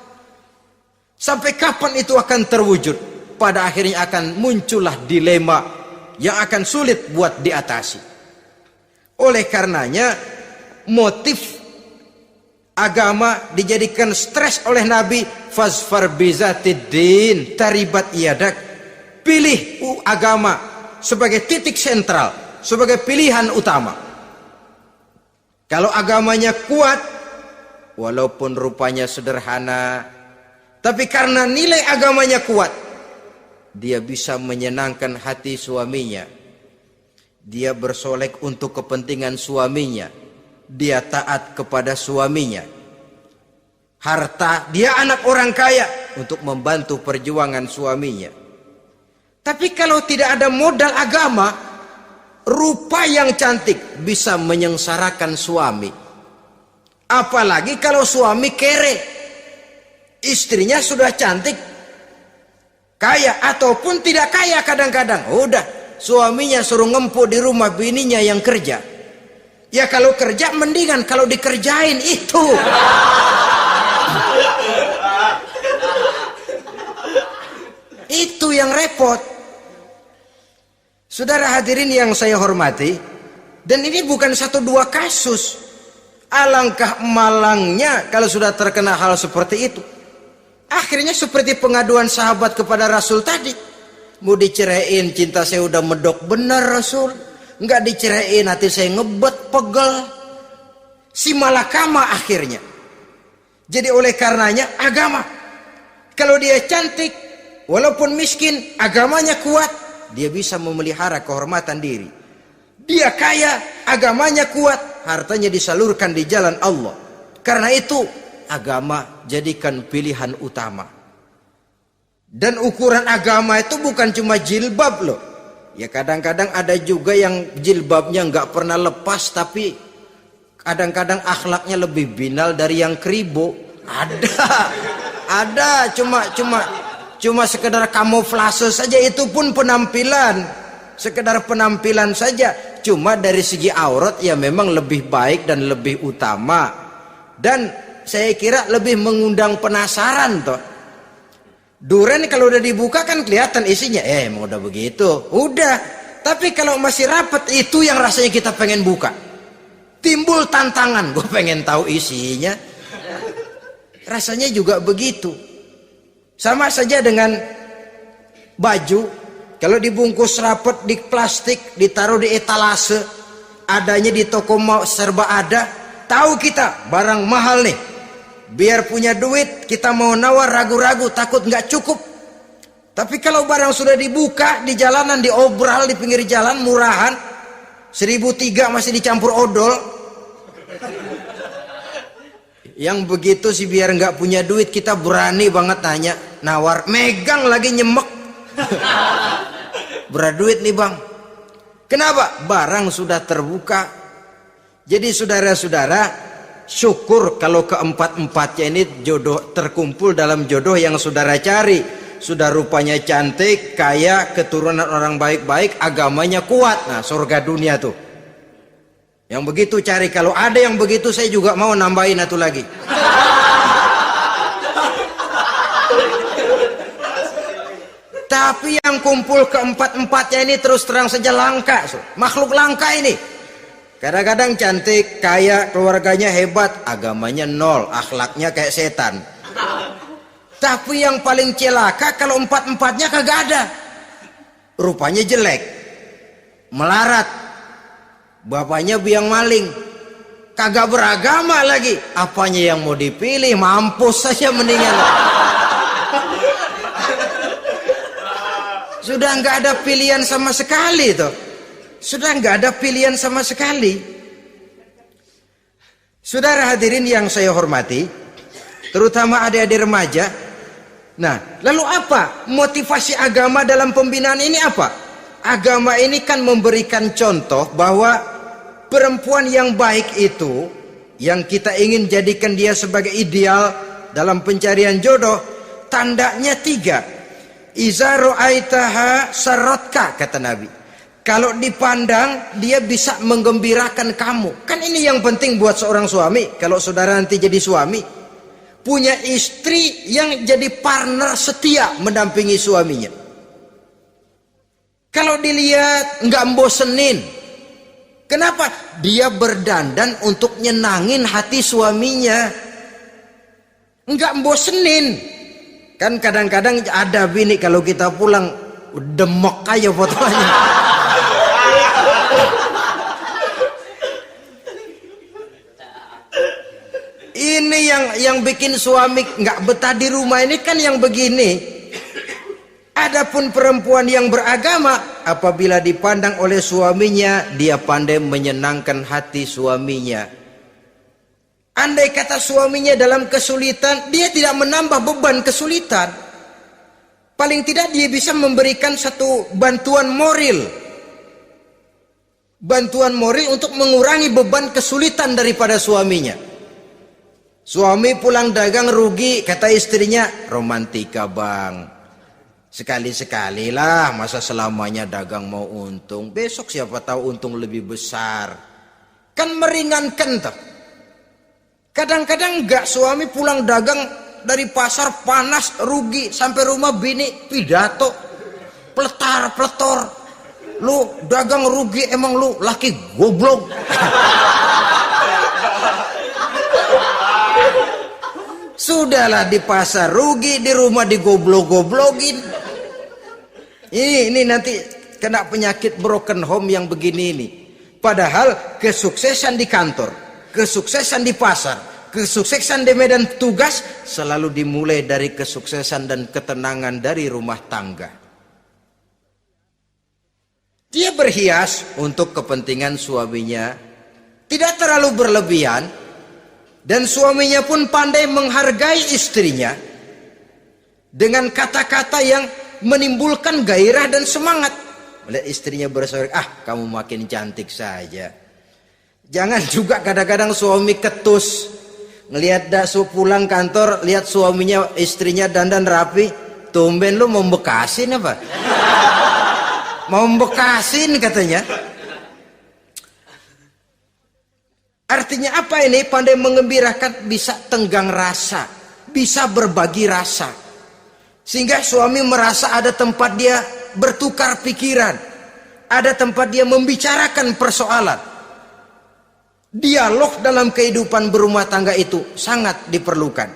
Sampai kapan itu akan terwujud? Pada akhirnya akan muncullah dilema yang akan sulit buat diatasi. Oleh karenanya motif agama dijadikan stres oleh Nabi. Fazfar bizatiddin taribat yadak. Pilih agama sebagai titik sentral, sebagai pilihan utama. Kalau agamanya kuat, walaupun rupanya sederhana, tapi karena nilai agamanya kuat, dia bisa menyenangkan hati suaminya. Dia bersolek untuk kepentingan suaminya. Dia taat kepada suaminya. Harta, dia anak orang kaya untuk membantu perjuangan suaminya. Tapi kalau tidak ada modal agama, rupa yang cantik bisa menyengsarakan suami. Apalagi kalau suami kere. Istrinya sudah cantik, kaya ataupun tidak kaya kadang-kadang. Udah, suaminya suruh ngempuk di rumah, bininya yang kerja. Ya kalau kerja mendingan kalau dikerjain itu. Itu yang repot. Saudara hadirin yang saya hormati, dan ini bukan satu dua kasus. Alangkah malangnya kalau sudah terkena hal seperti itu. Akhirnya seperti pengaduan sahabat kepada Rasul tadi. Mau diceraiin, cinta saya udah medok benar Rasul. Enggak diceraiin, hati saya ngebet, pegel. Si malakama akhirnya. Jadi oleh karenanya agama. Kalau dia cantik, walaupun miskin, agamanya kuat, dia bisa memelihara kehormatan diri. Dia kaya, agamanya kuat, hartanya disalurkan di jalan Allah. Karena itu, agama jadikan pilihan utama. Dan ukuran agama itu bukan cuma jilbab loh. Ya kadang-kadang ada juga yang jilbabnya nggak pernah lepas, tapi kadang-kadang akhlaknya lebih binal dari yang kribo. Ada cuma sekedar kamuflase saja, itu pun penampilan, sekedar penampilan saja. Cuma dari segi aurat ya memang lebih baik dan lebih utama, dan saya kira lebih mengundang penasaran toh. Duren kalau udah dibuka kan kelihatan isinya, emang udah begitu, udah. Tapi kalau masih rapat, itu yang rasanya kita pengen buka. Timbul tantangan, gue pengen tahu isinya. Rasanya juga begitu. Sama saja dengan baju, kalau dibungkus rapat di plastik, ditaruh di etalase, adanya di toko serba ada, tahu kita barang mahal nih. Biar punya duit, kita mau nawar ragu-ragu, takut nggak cukup. Tapi kalau barang sudah dibuka di jalanan, diobral di pinggir jalan, murahan, 1.003 masih dicampur odol. Yang begitu sih biar nggak punya duit, kita berani banget tanya, nawar, megang lagi nyemek. Berat duit nih bang. Kenapa? Barang sudah terbuka. Jadi saudara-saudara, syukur kalau keempat-empatnya ini jodoh terkumpul dalam jodoh yang saudara cari. Sudah rupanya cantik, kaya, keturunan orang baik-baik, agamanya kuat. Nah, surga dunia tuh. Yang begitu cari. Kalau ada yang begitu, saya juga mau nambahin satu lagi. Tapi yang kumpul keempat-empatnya ini terus terang saja langka. Makhluk langka ini. Kadang-kadang cantik, kaya, keluarganya hebat, agamanya nol, akhlaknya kayak setan. Tapi yang paling celaka kalau empat-empatnya kagak ada. Rupanya jelek, melarat, bapaknya biang maling, kagak beragama lagi. Apanya yang mau dipilih? Mampus saja mendingan. Sudah nggak ada pilihan sama sekali tuh. Sudah nggak ada pilihan sama sekali. Saudara hadirin yang saya hormati, terutama adik-adik remaja. Nah, lalu apa motivasi agama dalam pembinaan ini apa? Agama ini kan memberikan contoh bahwa perempuan yang baik itu, yang kita ingin jadikan dia sebagai ideal dalam pencarian jodoh, tandanya 3. Iza ra'aitaha sarratka, kata Nabi. Kalau dipandang, dia bisa menggembirakan kamu. Kan ini yang penting buat seorang suami. Kalau saudara nanti jadi suami, punya istri yang jadi partner setia mendampingi suaminya. Kalau dilihat nggak bosenin, Kenapa? Dia berdandan untuk nyenangin hati suaminya. Enggak bosenin. Kan kadang-kadang ada bini kalau kita pulang demok aja fotonya. Ini yang bikin suami enggak betah di rumah ini kan yang begini. Adapun perempuan yang beragama, apabila dipandang oleh suaminya, dia pandai menyenangkan hati suaminya. Andai kata suaminya dalam kesulitan, dia tidak menambah beban kesulitan. Paling tidak dia bisa memberikan satu bantuan moral. Bantuan moral untuk mengurangi beban kesulitan daripada suaminya. Suami pulang dagang rugi, kata istrinya, romantika bang. Sekali-sekali lah, masa selamanya dagang mau untung. Besok siapa tahu untung lebih besar. Kan meringankan tuh. Kadang-kadang enggak, suami pulang dagang dari pasar panas, rugi. Sampai rumah bini pidato. Pletar-pletor. Lu dagang rugi emang lu laki goblok. Sudahlah di pasar rugi, di rumah digoblok-goblokin. Ini nanti kena penyakit broken home yang begini ini. Padahal kesuksesan di kantor, kesuksesan di pasar, kesuksesan di medan tugas selalu dimulai dari kesuksesan dan ketenangan dari rumah tangga. Dia berhias untuk kepentingan suaminya, tidak terlalu berlebihan, dan suaminya pun pandai menghargai istrinya dengan kata-kata yang menimbulkan gairah dan semangat. Melihat istrinya bersorak, kamu makin cantik saja. Jangan juga kadang-kadang suami ketus. Ngelihat dasu pulang kantor, lihat suaminya, istrinya dandan rapi, tumben lu mau bekasin apa? Mau bekasin katanya. Artinya apa ini? Pandai mengembirakan, bisa tenggang rasa, bisa berbagi rasa. Sehingga suami merasa ada tempat dia bertukar pikiran, ada tempat dia membicarakan persoalan. Dialog dalam kehidupan berumah tangga itu sangat diperlukan.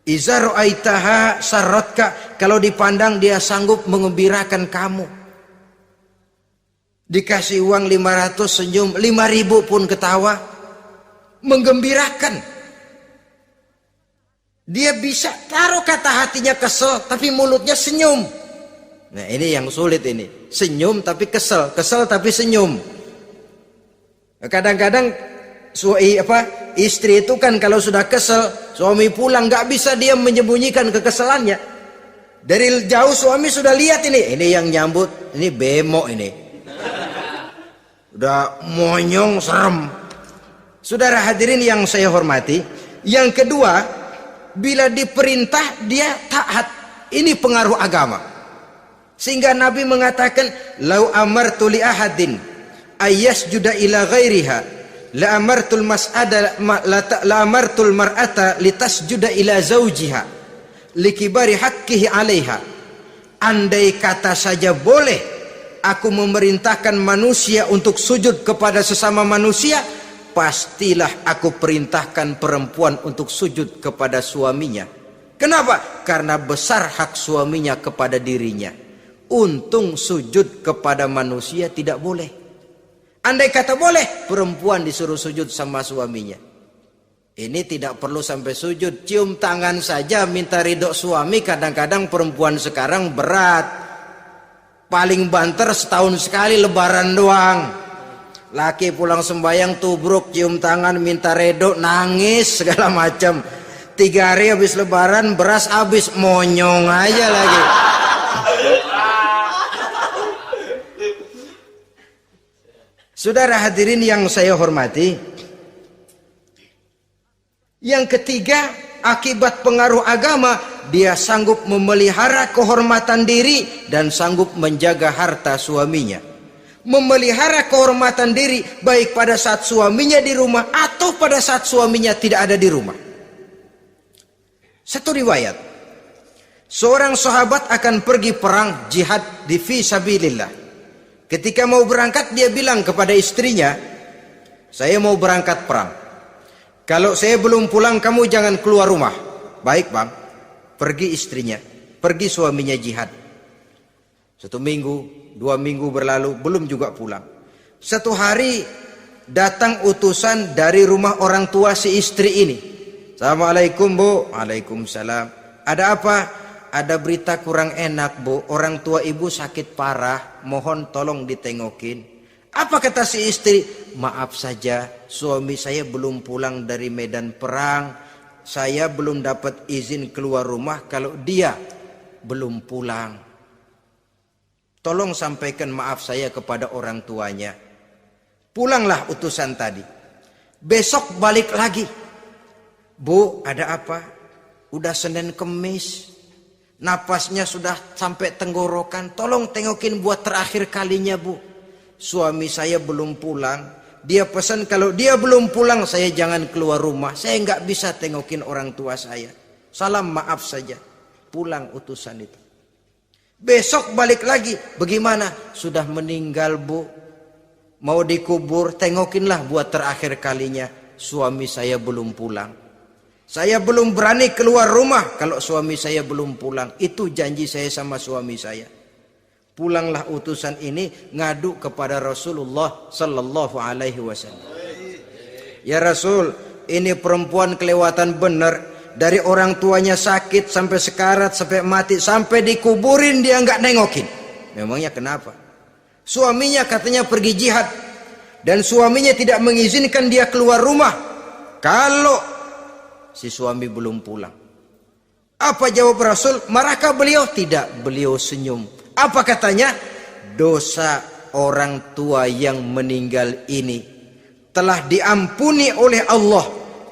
Iza ra'aitaha sarratka, kalau dipandang dia sanggup mengembirakan kamu. Dikasih uang 500 senyum, 5.000 pun ketawa, menggembirakan. Dia bisa taruh kata hatinya kesel, tapi mulutnya senyum. Nah ini yang sulit ini. Senyum tapi kesel, kesel tapi senyum. Kadang-kadang istri itu kan kalau sudah kesel, suami pulang nggak bisa dia menyembunyikan kekesalannya. Dari jauh suami sudah lihat ini yang nyambut, ini bemo ini. Udah monyong serem. Saudara hadirin yang saya hormati, yang kedua, bila diperintah dia taat. Ini pengaruh agama. Sehingga Nabi mengatakan, "Lau amartu li ahadin ayyasjuda ila ghairiha, la amartul mar'ata litasjuda ila zawjiha likibari haqqihi 'alaiha." Andai kata saja boleh aku memerintahkan manusia untuk sujud kepada sesama manusia, pastilah aku perintahkan perempuan untuk sujud kepada suaminya. Kenapa? Karena besar hak suaminya kepada dirinya. Untung sujud kepada manusia tidak boleh. Andai kata boleh, perempuan disuruh sujud sama suaminya. Ini tidak perlu sampai sujud, cium tangan saja minta ridho suami. Kadang-kadang perempuan sekarang berat. Paling banter setahun sekali lebaran doang. Laki pulang sembahyang tubruk, cium tangan, minta redo, nangis segala macam. 3 hari habis lebaran beras habis, monyong aja lagi. Saudara hadirin yang saya hormati, yang ketiga, akibat pengaruh agama, dia sanggup memelihara kehormatan diri dan sanggup menjaga harta suaminya. Memelihara kehormatan diri baik pada saat suaminya di rumah atau pada saat suaminya tidak ada di rumah. Satu riwayat, seorang sahabat akan pergi perang jihad di fi sabilillah. Ketika mau berangkat dia bilang kepada istrinya, saya mau berangkat perang. Kalau saya belum pulang kamu jangan keluar rumah. Baik bang. Pergi istrinya, pergi suaminya jihad. 1 minggu, 2 minggu berlalu, belum juga pulang. Satu hari datang utusan dari rumah orang tua si istri ini. Assalamualaikum bu. Waalaikumsalam. Ada apa? Ada berita kurang enak bu. Orang tua ibu sakit parah. Mohon tolong ditengokin. Apa kata si istri? Maaf saja, suami saya belum pulang dari medan perang. Saya belum dapat izin keluar rumah kalau dia belum pulang. Tolong sampaikan maaf saya kepada orang tuanya. Pulanglah utusan tadi. Besok balik lagi. Bu, ada apa? Udah Senin Kemis. Napasnya sudah sampai tenggorokan. Tolong tengokin buat terakhir kalinya bu. Suami saya belum pulang. Dia pesan kalau dia belum pulang saya jangan keluar rumah. Saya nggak bisa tengokin orang tua saya. Salam maaf saja. Pulang utusan itu. Besok balik lagi. Bagaimana? Sudah meninggal bu. Mau dikubur. Tengokinlah buat terakhir kalinya. Suami saya belum pulang. Saya belum berani keluar rumah kalau suami saya belum pulang. Itu janji saya sama suami saya. Pulanglah utusan ini ngadu kepada Rasulullah sallallahu alaihi wasallam. Ya Rasul, ini perempuan kelewatan benar. Dari orang tuanya sakit sampai sekarat, sampai mati, sampai dikuburin dia nggak nengokin. Memangnya kenapa? Suaminya katanya pergi jihad. Dan suaminya tidak mengizinkan dia keluar rumah kalau si suami belum pulang. Apa jawab Rasul? Marahkah beliau? Tidak, beliau senyum. Apa katanya? Dosa orang tua yang meninggal ini telah diampuni oleh Allah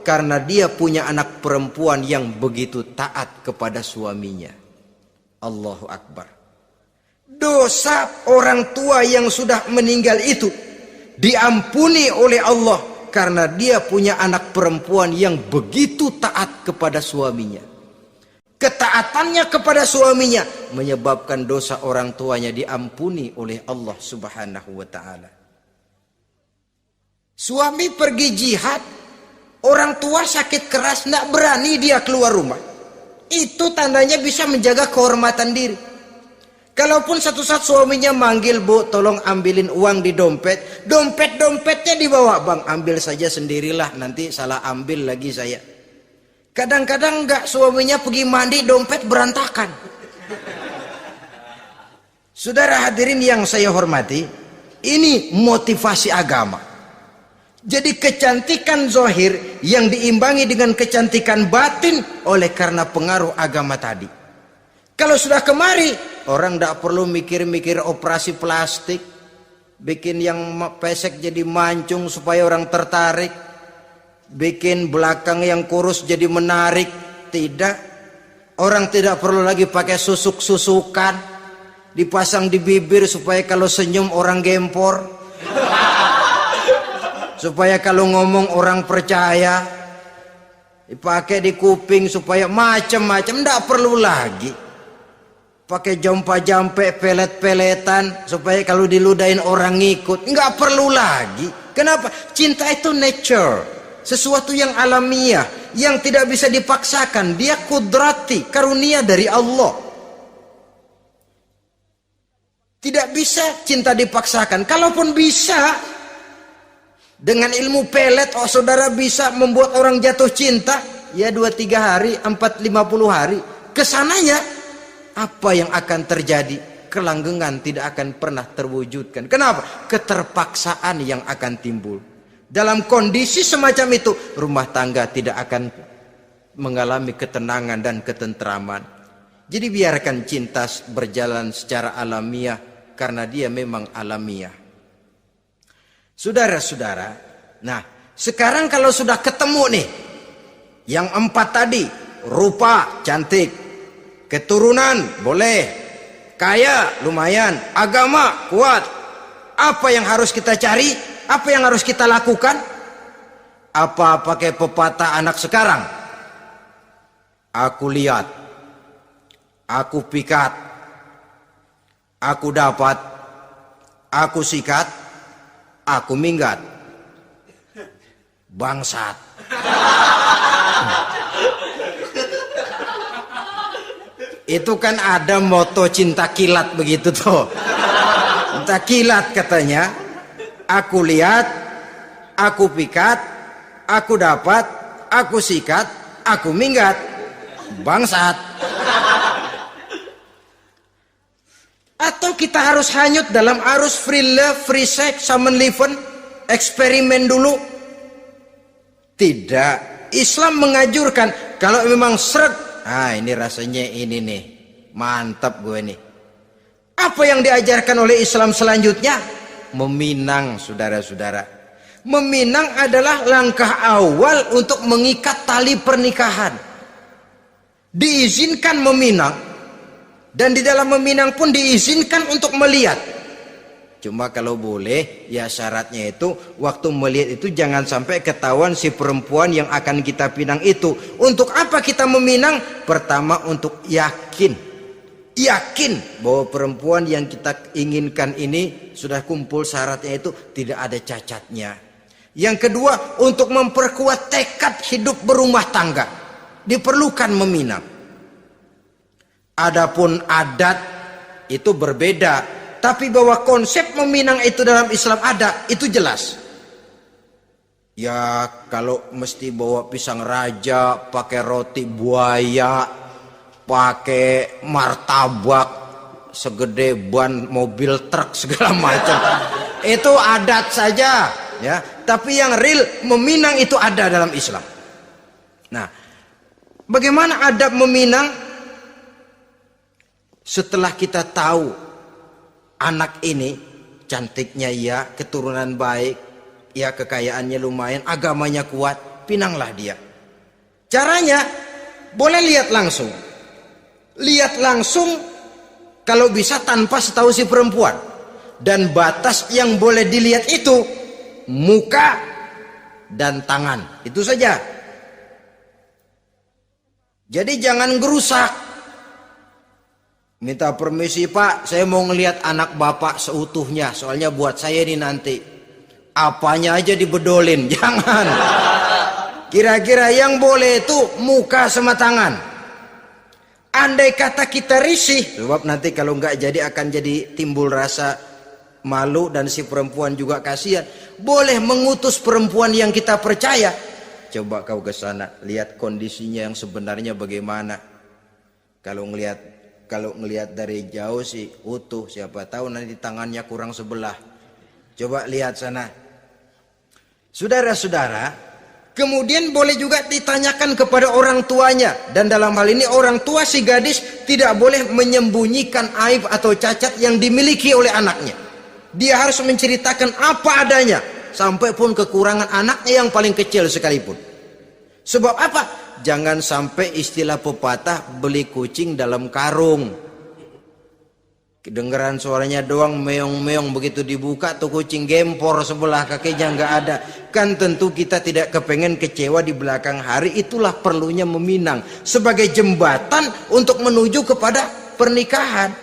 karena dia punya anak perempuan yang begitu taat kepada suaminya. Allahu Akbar. Dosa orang tua yang sudah meninggal itu diampuni oleh Allah karena dia punya anak perempuan yang begitu taat kepada suaminya. Ketaatannya kepada suaminya menyebabkan dosa orang tuanya diampuni oleh Allah Subhanahu wa taala. Suami pergi jihad, orang tua sakit keras, tidak berani dia keluar rumah. Itu tandanya bisa menjaga kehormatan diri. Kalaupun satu saat suaminya manggil, bu tolong ambilin uang di dompet. Dompetnya dibawa, bang ambil saja sendirilah, nanti salah ambil lagi saya. Kadang-kadang enggak, suaminya pergi mandi dompet berantakan. Saudara hadirin yang saya hormati, ini motivasi agama. Jadi kecantikan zahir yang diimbangi dengan kecantikan batin oleh karena pengaruh agama tadi. Kalau sudah kemari, orang enggak perlu mikir-mikir operasi plastik, bikin yang pesek jadi mancung supaya orang tertarik. Bikin belakang yang kurus jadi menarik. Tidak. Orang tidak perlu lagi pakai susuk-susukan, dipasang di bibir supaya kalau senyum orang gempor, supaya kalau ngomong orang percaya, dipakai di kuping supaya macam-macam. Tidak perlu lagi pakai jompa-jampe, pelet-peletan supaya kalau diludahin orang ngikut. Nggak perlu lagi. Kenapa? Cinta itu nature, sesuatu yang alamiah, yang tidak bisa dipaksakan. Dia kudrati, karunia dari Allah. Tidak bisa cinta dipaksakan. Kalaupun bisa, dengan ilmu pelet, oh saudara bisa membuat orang jatuh cinta, ya 2-3 hari, 4-50 hari. Kesananya, apa yang akan terjadi? Kelanggengan tidak akan pernah terwujudkan. Kenapa? Keterpaksaan yang akan timbul. Dalam kondisi semacam itu, rumah tangga tidak akan mengalami ketenangan dan ketentraman. Jadi biarkan cinta berjalan secara alamiah, karena dia memang alamiah. Saudara-saudara, nah sekarang kalau sudah ketemu nih, yang 4 tadi, rupa cantik, keturunan boleh, kaya lumayan, agama kuat. Apa yang harus kita cari? Apa yang harus kita lakukan? Apa pakai pepatah anak sekarang? Aku lihat, aku pikat, aku dapat, aku sikat, aku minggat. Bangsat. Itu kan ada moto cinta kilat begitu tuh. Cinta kilat katanya. Aku lihat, aku pikat, aku dapat, aku sikat, aku minggat. Bangsat. Atau kita harus hanyut dalam arus free love, free sex, summon living, eksperimen dulu? Tidak. Islam mengajurkan kalau memang seret, ini rasanya ini nih, mantap gue nih. Apa yang diajarkan oleh Islam selanjutnya? Meminang, saudara-saudara. Meminang adalah langkah awal untuk mengikat tali pernikahan. Diizinkan meminang, dan di dalam meminang pun diizinkan untuk melihat. Cuma kalau boleh, ya syaratnya itu waktu melihat itu jangan sampai ketahuan si perempuan yang akan kita pinang itu. Untuk apa kita meminang? Pertama, untuk yakin bahwa perempuan yang kita inginkan ini sudah kumpul syaratnya itu, tidak ada cacatnya. Yang kedua, untuk memperkuat tekad hidup berumah tangga, diperlukan meminang. Adapun adat itu berbeda. Tapi bahwa konsep meminang itu dalam Islam ada, itu jelas. Ya kalau mesti bawa pisang raja, pakai roti buaya, pakai martabak segede ban mobil truk segala macam, itu adat saja, ya. Tapi yang real meminang itu ada dalam Islam. Nah, bagaimana adab meminang? Setelah kita tahu anak ini cantiknya ya, keturunan baik, ya kekayaannya lumayan, agamanya kuat, pinanglah dia. Caranya boleh lihat langsung. Lihat langsung kalau bisa tanpa setahu si perempuan. Dan batas yang boleh dilihat itu muka dan tangan. Itu saja. Jadi jangan gerusak. Minta permisi Pak, saya mau ngelihat anak bapak seutuhnya, soalnya buat saya ini nanti. Apanya aja dibedolin, jangan. Kira-kira yang boleh itu muka sama tangan. Andai kata kita risih, sebab nanti kalau nggak jadi akan jadi timbul rasa malu dan si perempuan juga kasihan. Boleh mengutus perempuan yang kita percaya. Coba kau ke sana, lihat kondisinya yang sebenarnya bagaimana. Kalau ngelihat dari jauh sih utuh, siapa tahu nanti tangannya kurang sebelah. Coba lihat sana. Saudara-saudara, kemudian boleh juga ditanyakan kepada orang tuanya. Dan dalam hal ini orang tua si gadis tidak boleh menyembunyikan aib atau cacat yang dimiliki oleh anaknya. Dia harus menceritakan apa adanya, sampai pun kekurangan anaknya yang paling kecil sekalipun. Sebab apa? Jangan sampai istilah pepatah beli kucing dalam karung. Kedengeran suaranya doang meong-meong, begitu dibuka tuh kucing gempor sebelah kakinya nggak ada. Kan tentu kita tidak kepengen kecewa di belakang hari. Itulah perlunya meminang sebagai jembatan untuk menuju kepada pernikahan.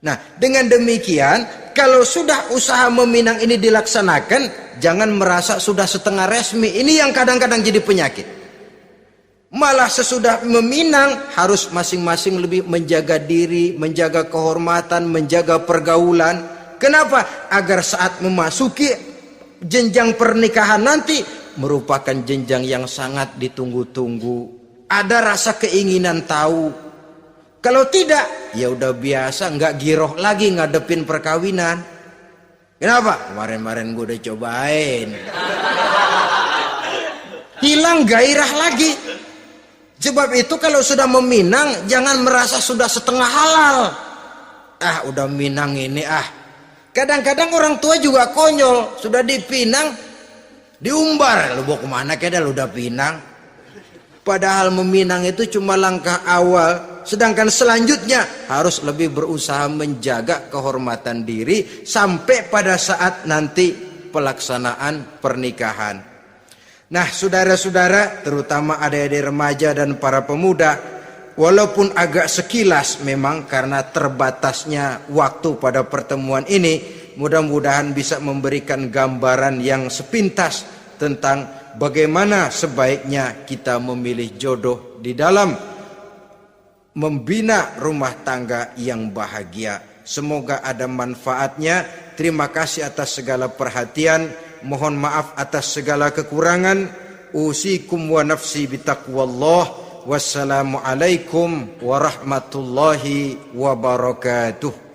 Nah, dengan demikian kalau sudah usaha meminang ini dilaksanakan, jangan merasa sudah setengah resmi. Ini yang kadang-kadang jadi penyakit. Malah sesudah meminang harus masing-masing lebih menjaga diri, menjaga kehormatan, menjaga pergaulan. Kenapa? Agar saat memasuki jenjang pernikahan nanti merupakan jenjang yang sangat ditunggu-tunggu. Ada rasa keinginan tahu. Kalau tidak, ya udah biasa, nggak giroh lagi ngadepin perkawinan. Kenapa? Kemarin-kemarin gue udah cobain. Hilang gairah lagi. Sebab itu kalau sudah meminang jangan merasa sudah setengah halal. Udah minang ini Kadang-kadang orang tua juga konyol, sudah dipinang diumbar. Lu mau kemana keda lu udah pinang? Padahal meminang itu cuma langkah awal. Sedangkan selanjutnya harus lebih berusaha menjaga kehormatan diri sampai pada saat nanti pelaksanaan pernikahan. Nah, saudara-saudara, terutama adik-adik remaja dan para pemuda, walaupun agak sekilas memang karena terbatasnya waktu pada pertemuan ini, mudah-mudahan bisa memberikan gambaran yang sepintas tentang bagaimana sebaiknya kita memilih jodoh di dalam membina rumah tangga yang bahagia. Semoga ada manfaatnya. Terima kasih atas segala perhatian. Mohon maaf atas segala kekurangan. Usikum wa nafsi bitaqwallah. Wassalamualaikum warahmatullahi wabarakatuh.